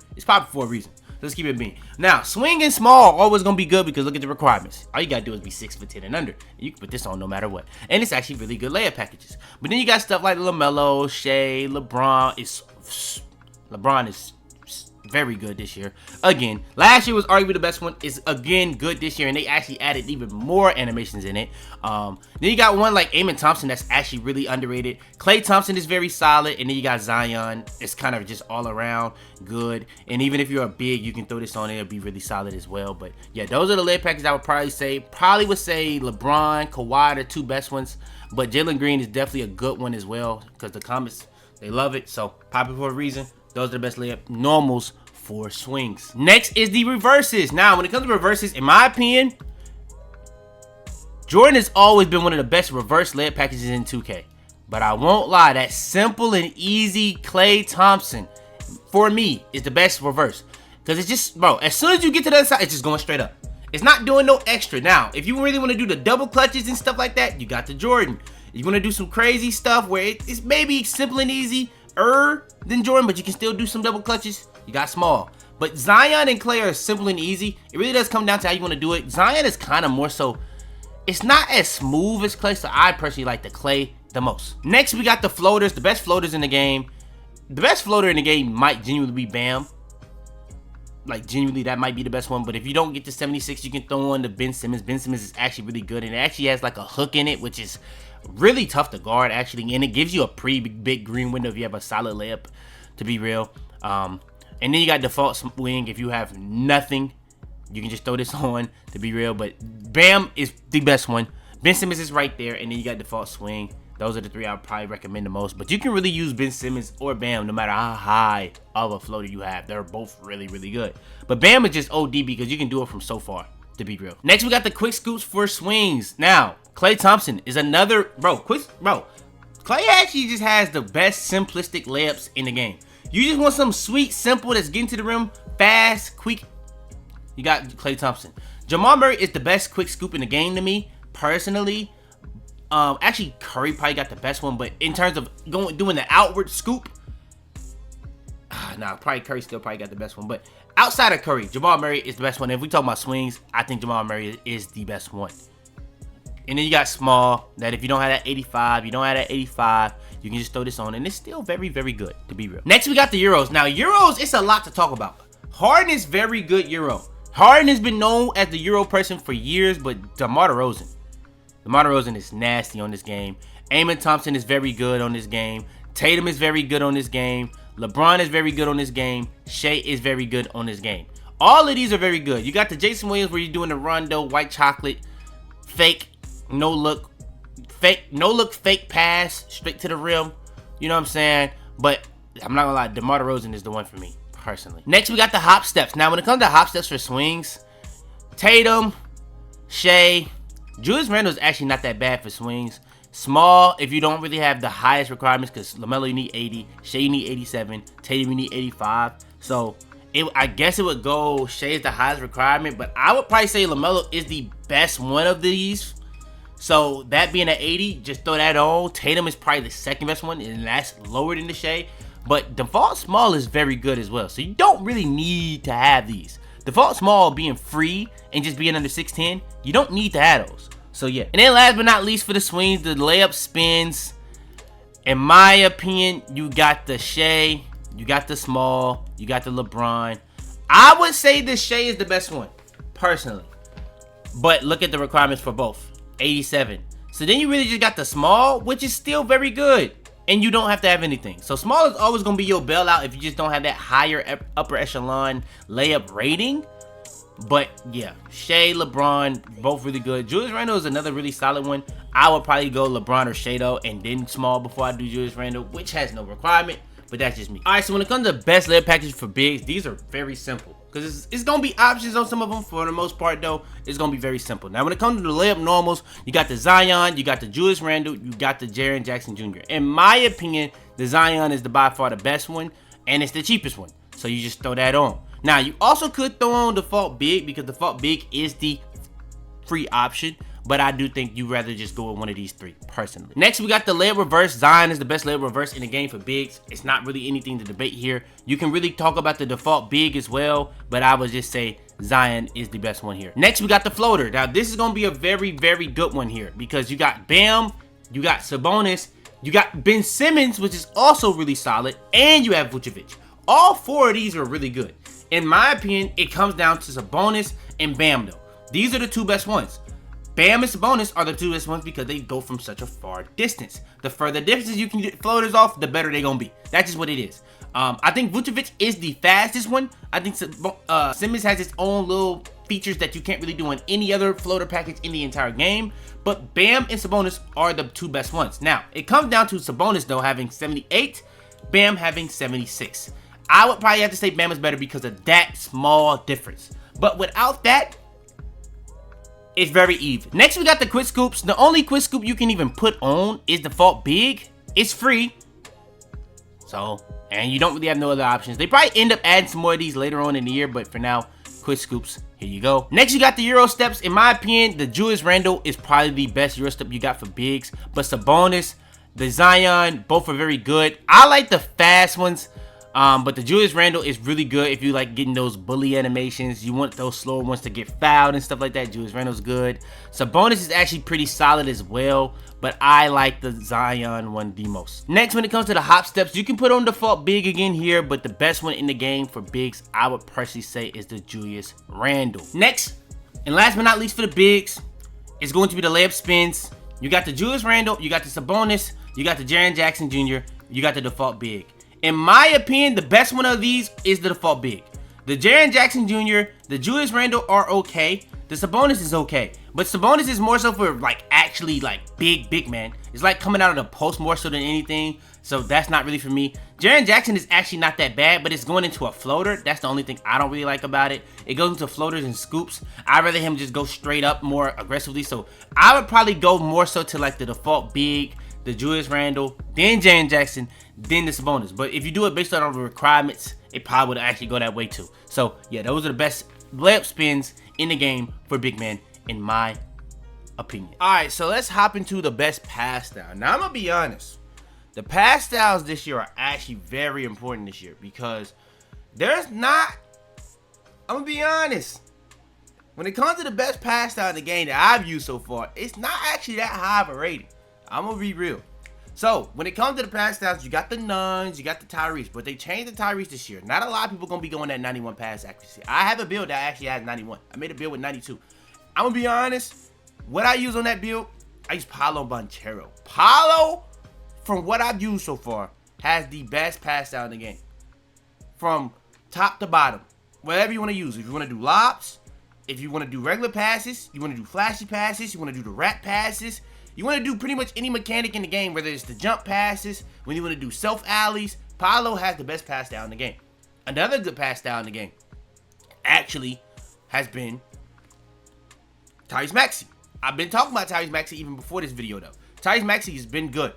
for a reason. Let's keep it being. Now, swing and small always gonna be good because look at the requirements. All you gotta do is be 6'10" and under. You can put this on no matter what. And it's actually really good layup packages. But then you got stuff like LaMelo, Shea, LeBron is very good this year. Again, last year was arguably the best one. Is again good this year, and they actually added even more animations in it. Then you got one like Amen Thompson that's actually really underrated. Klay Thompson is very solid, and then you got Zion. It's kind of just all around good. And even if you're a big, you can throw this on it. It'll be really solid as well. But yeah, those are the layup packages I would probably say. Probably would say LeBron, Kawhi, the two best ones. But Jalen Green is definitely a good one as well because the comments, they love it. So popular for a reason. Those are the best layup normals for swings. Next is the reverses. Now, when it comes to reverses, in my opinion, Jordan has always been one of the best reverse layup packages in 2K. But I won't lie, that simple and easy Klay Thompson, for me, is the best reverse. Because it's just, bro, as soon as you get to the other side, it's just going straight up. It's not doing no extra. Now, if you really want to do the double clutches and stuff like that, you got the Jordan. If you want to do some crazy stuff where it's maybe simple and easy, than Jordan, but you can still do some double clutches, you got small. But Zion and Klay are simple and easy. It really does come down to how you want to do it. Zion is kind of more so, it's not as smooth as Klay, so I personally like the Klay the most. Next, we got the floaters, the best floaters in the game. The best floater in the game might genuinely be Bam. Like, genuinely, that might be the best one. But if you don't get to 76, you can throw on the Ben Simmons. Ben Simmons is actually really good, and it actually has like a hook in it, which is really tough to guard actually, and it gives you a pretty big green window if you have a solid layup, to be real. And then you got default swing. If you have nothing, you can just throw this on, to be real. But Bam is the best one. Ben Simmons is right there, and then you got default swing. Those are the three I would probably recommend the most. But you can really use Ben Simmons or Bam no matter how high of a floater you have. They're both really, really good. But Bam is just OD because you can do it from so far, to be real. Next, we got the quick scoops for swings. Now, Klay Thompson is another, Klay actually just has the best simplistic layups in the game. You just want some sweet, simple that's getting to the rim, fast, quick. You got Klay Thompson. Jamal Murray is the best quick scoop in the game to me, personally. Actually, Curry probably got the best one, but in terms of doing the outward scoop, probably Curry still probably got the best one. But outside of Curry, Jamal Murray is the best one. If we talk about swings, I think Jamal Murray is the best one. And then you got small, that if you don't have that 85, you can just throw this on, and it's still very, very good, to be real. Next, we got the Euros. Now, Euros, it's a lot to talk about. Harden is very good Euro. Harden has been known as the Euro person for years, but DeMar DeRozan is nasty on this game. Amen Thompson is very good on this game. Tatum is very good on this game. LeBron is very good on this game. Shea is very good on this game. All of these are very good. You got the Jason Williams where you're doing the Rondo, white chocolate, fake, no look, fake pass, straight to the rim. You know what I'm saying? But I'm not gonna lie, DeMar DeRozan is the one for me, personally. Next, we got the hop steps. Now, when it comes to hop steps for swings, Tatum, Shea, Julius Randle is actually not that bad for swings. Small, if you don't really have the highest requirements, because LaMelo, you need 80, Shea, you need 87, Tatum, you need 85. So, I guess it would go Shea is the highest requirement, but I would probably say LaMelo is the best one of these. So that being at 80, just throw that on. Tatum is probably the second best one, and that's lower than the Shea. But default small is very good as well. So you don't really need to have these. Default small being free and just being under 6'10", you don't need to have those. So yeah. And then last but not least for the swings, the layup spins. In my opinion, you got the Shea, you got the small, you got the LeBron. I would say the Shea is the best one, personally. But look at the requirements for both. 87. So then you really just got the small, which is still very good. And you don't have to have anything. So small is always going to be your bailout if you just don't have that higher upper echelon layup rating. But yeah, Shea, LeBron, both really good. Julius Randle is another really solid one. I would probably go LeBron or Shea though, and then small before I do Julius Randle, which has no requirement. But that's just me. All right, so when it comes to best layup package for bigs, these are very simple. Because it's going to be options on some of them. For the most part, though, it's going to be very simple. Now, when it comes to the layup normals, you got the Zion, you got the Julius Randle, you got the Jaren Jackson Jr. In my opinion, the Zion is by far the best one, and it's the cheapest one. So you just throw that on. Now, you also could throw on default big, because default big is the free option. But I do think you'd rather just go with one of these three, personally. Next, we got the layup reverse. Zion is the best layup reverse in the game for bigs. It's not really anything to debate here. You can really talk about the default big as well, but I would just say Zion is the best one here. Next, we got the floater. Now, this is going to be a very, very good one here, because you got Bam, you got Sabonis, you got Ben Simmons, which is also really solid, and you have Vucevic. All four of these are really good. In my opinion, it comes down to Sabonis and Bam, though. These are the two best ones. Bam and Sabonis are the two best ones because they go from such a far distance. The further distance you can get floaters off, the better they're going to be. That's just what it is. I think Vucevic is the fastest one. I think Simmons has its own little features that you can't really do on any other floater package in the entire game. But Bam and Sabonis are the two best ones. Now, it comes down to Sabonis, though, having 78, Bam having 76. I would probably have to say Bam is better because of that small difference. But without that, it's very even. Next, we got the quick scoops. The only quick scoop you can even put on is default big. It's free. So, and you don't really have no other options. They probably end up adding some more of these later on in the year, but for now, quick scoops, here you go. Next, you got the Euro steps. In my opinion, the Julius Randle is probably the best Euro step you got for bigs. But Sabonis, the Zion, both are very good. I like the fast ones. But the Julius Randle is really good if you like getting those bully animations. You want those slower ones to get fouled and stuff like that. Julius Randle's good. Sabonis is actually pretty solid as well, but I like the Zion one the most. Next, when it comes to the hop steps, you can put on default big again here, but the best one in the game for bigs, I would personally say, is the Julius Randle. Next, and last but not least for the bigs, is going to be the layup spins. You got the Julius Randle, you got the Sabonis, you got the Jaren Jackson Jr., you got the default big. In my opinion, the best one of these is the default big. The Jaren Jackson Jr., the Julius Randle are okay. The Sabonis is okay. But Sabonis is more so for like actually like big man. It's like coming out of the post more so than anything. So that's not really for me. Jaren Jackson is actually not that bad, but it's going into a floater. That's the only thing I don't really like about it. It goes into floaters and scoops. I'd rather him just go straight up more aggressively. So I would probably go more so to like the default big, the Julius Randle, then Jaren Jackson, then the Sabonis. But if you do it based on the requirements, it probably would actually go that way too. So yeah, those are the best layup spins in the game for big men, in my opinion. All right, so let's hop into the best pass style. Now I'm gonna be honest, the pass styles this year are actually very important this year because there's not. I'm gonna be honest. When it comes to the best pass style in the game that I've used so far, it's not actually that high of a rating. I'm gonna be real. So, when it comes to the pass styles, you got the Nuns, you got the Tyrese, but they changed the Tyrese this year. Not a lot of people gonna be going at 91 pass accuracy. I have a build that actually has 91. I made a build with 92. I'm gonna be honest, what I use on that build, I use Paolo Banchero. Paolo, from what I've used so far, has the best pass style in the game. From top to bottom, whatever you wanna use. If you wanna do lobs, if you wanna do regular passes, you wanna do flashy passes, you wanna do the rat passes, you want to do pretty much any mechanic in the game, whether it's the jump passes, when you want to do self alleys, Paolo has the best pass style in the game. Another good pass style in the game actually has been Tyrese Maxey. I've been talking about Tyrese Maxey even before this video though. Tyrese Maxey has been good.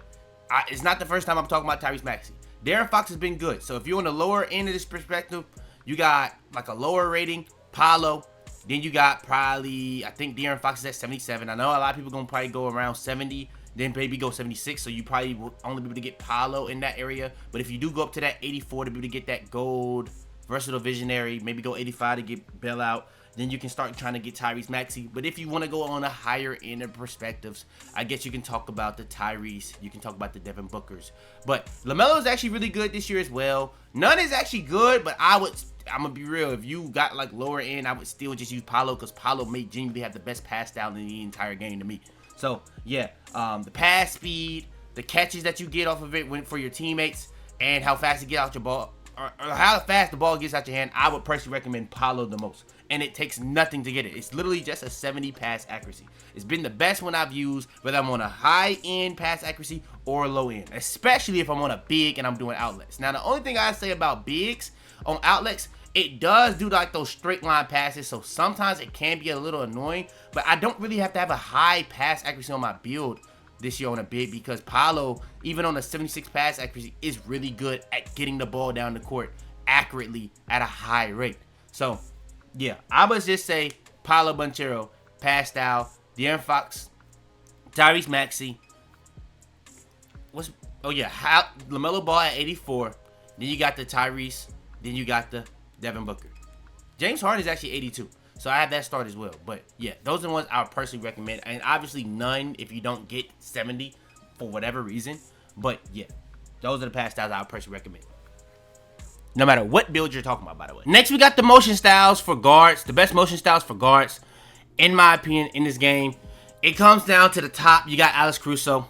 It's not the first time I'm talking about Tyrese Maxey. De'Aaron Fox has been good. So if you're on the lower end of this perspective, you got like a lower rating, Paolo, Then you got probably, I think De'Aaron Fox is at 77. I know a lot of people going to probably go around 70, then maybe go 76. So you probably will only be able to get Paolo in that area. But if you do go up to that 84 to be able to get that gold versatile visionary, maybe go 85 to get Bell out, then you can start trying to get Tyrese Maxey. But if you want to go on a higher end of perspectives, I guess you can talk about the Tyrese, you can talk about the Devin Bookers. But LaMelo is actually really good this year as well. None is actually good, but I'm gonna be real, if you got like lower end, I would still just use Paolo, because Paolo may genuinely have the best pass down in the entire game to me. So yeah, the pass speed, the catches that you get off of it for your teammates, and how fast you get out your ball, or how fast the ball gets out your hand, I would personally recommend Paolo the most. And it takes nothing to get it. It's literally just a 70 pass accuracy. It's been the best one I've used, whether I'm on a high end pass accuracy or a low end, especially if I'm on a big and I'm doing outlets. Now, the only thing I say about bigs on outlets, it does do like those straight line passes, so sometimes it can be a little annoying, but I don't really have to have a high pass accuracy on my build this year on a big, because Paolo, even on a 76 pass accuracy, is really good at getting the ball down the court accurately at a high rate. So yeah, I would just say Paolo Banchero, pass style, De'Aaron Fox, Tyrese Maxey. LaMelo Ball at 84. Then you got the Tyrese. Then you got the Devin Booker. James Harden is actually 82. So I have that start as well. But yeah, those are the ones I would personally recommend. And obviously none if you don't get 70 for whatever reason. But yeah, those are the pass styles I would personally recommend. No matter what build you're talking about, by the way. Next, we got the motion styles for guards. The best motion styles for guards, in my opinion, in this game. It comes down to the top. You got Alex Caruso.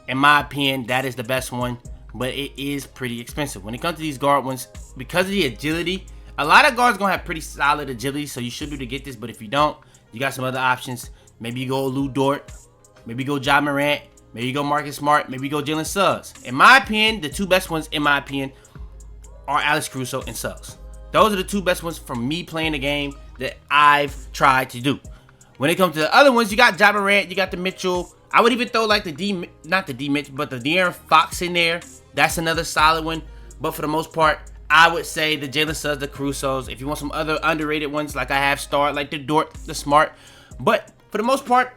In my opinion, that is the best one. But it is pretty expensive. When it comes to these guard ones, because of the agility, a lot of guards going to have pretty solid agility. So you should be able to get this. But if you don't, you got some other options. Maybe you go Lou Dort. Maybe you go Ja Morant. Maybe you go Marcus Smart. Maybe you go Jalen Suggs. In my opinion, the two best ones, in my opinion, are Alex Caruso and Suggs. Those are the two best ones from me playing the game that I've tried to do. When it comes to the other ones, you got Ja Morant, you got the Mitchell. I would even throw like not the D Mitchell, but the De'Aaron Fox in there. That's another solid one. But for the most part, I would say the Jalen Suggs, the Carusos. If you want some other underrated ones, like I have starred, like the Dort, the Smart. But for the most part,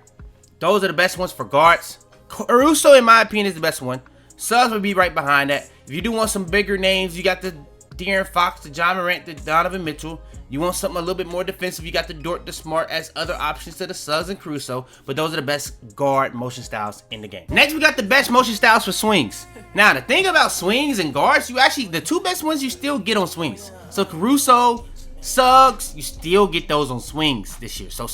those are the best ones for guards. Caruso, in my opinion, is the best one. Suggs would be right behind that. If you do want some bigger names, you got the De'Aaron Fox, the Ja Morant, the Donovan Mitchell. You want something a little bit more defensive, you got the Dort, the Smart as other options to the Suggs and Caruso. But those are the best guard motion styles in the game. Next, we got the best motion styles for swings. Now, the thing about swings and guards, the two best ones you still get on swings. So Caruso, Suggs, you still get those on swings this year. So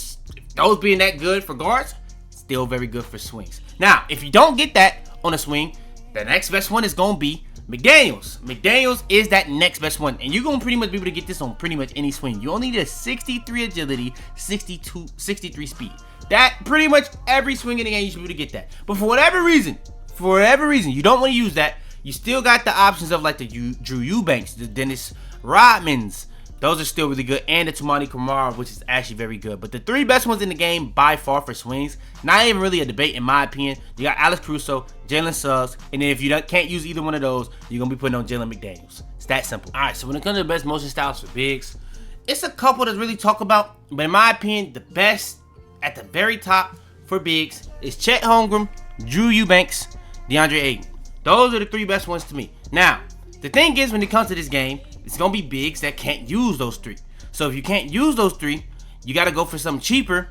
those being that good for guards, still very good for swings. Now, if you don't get that on a swing, the next best one is going to be McDaniels. McDaniels is that next best one. And you're going to pretty much be able to get this on pretty much any swing. You only need a 63 agility, 63 speed. That pretty much every swing in the game you should be able to get that. But for whatever reason, you don't want to use that. You still got the options of like the Drew Eubanks, the Dennis Rodmans. Those are still really good. And the Toumani Camara, which is actually very good. But the three best ones in the game by far for swings, not even really a debate in my opinion. You got Alex Caruso, Jalen Suggs, and then if you can't use either one of those, you're going to be putting on Jalen McDaniels. It's that simple. Alright, so when it comes to the best motion styles for bigs, it's a couple to really talk about. But in my opinion, the best at the very top for bigs is Chet Holmgren, Drew Eubanks, DeAndre Ayton. Those are the three best ones to me. Now, the thing is when it comes to this game, it's going to be bigs that can't use those three. So if you can't use those three, you got to go for something cheaper.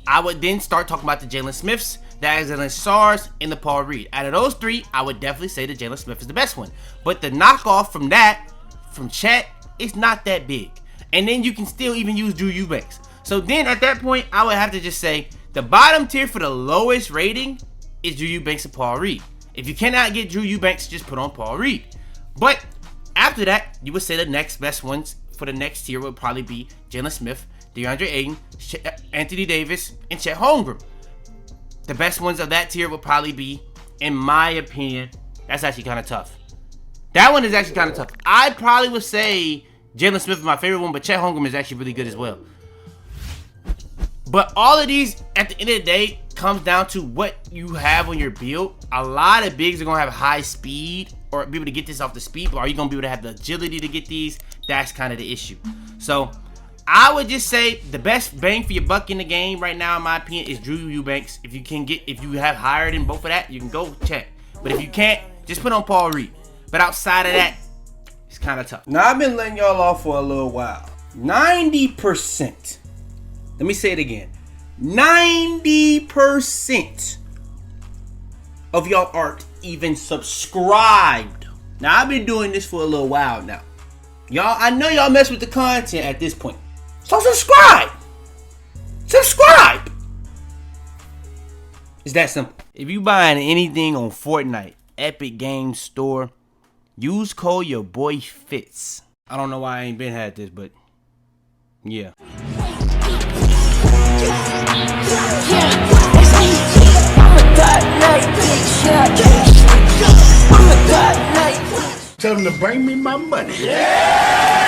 I would then start talking about the Jalen Smiths, the Alexander Sars, and the Paul Reed. Out of those three, I would definitely say that Jalen Smith is the best one. But the knockoff from that, from Chet, it's not that big. And then you can still even use Drew Eubanks. So then at that point, I would have to just say the bottom tier for the lowest rating is Drew Eubanks and Paul Reed. If you cannot get Drew Eubanks, just put on Paul Reed. But after that, you would say the next best ones for the next tier would probably be Jalen Smith, DeAndre Ayton, Anthony Davis, and Chet Holmgren. The best ones of that tier would probably be, in my opinion, that's actually kind of tough. That one is actually kind of tough. I probably would say Jalen Smith is my favorite one, but Chet Holmgren is actually really good as well. But all of these, at the end of the day, comes down to what you have on your build. A lot of bigs are going to have high speed or be able to get this off the speed, but are you going to be able to have the agility to get these? That's kind of the issue. So I would just say the best bang for your buck in the game right now, in my opinion, is Drew Eubanks. If you have higher than both of that, you can go check. But if you can't, just put on Paul Reed. But outside of that, it's kind of tough. Now I've been letting y'all off for a little while. 90%. Let me say it again. 90% of y'all aren't even subscribed. Now I've been doing this for a little while now. Y'all, I know y'all mess with the content at this point. So subscribe! Subscribe! It's that simple. If you buying anything on Fortnite, Epic Games Store, use code YaboiFitz. I don't know why I ain't been had this, but yeah. Tell them to bring me my money. Yeah!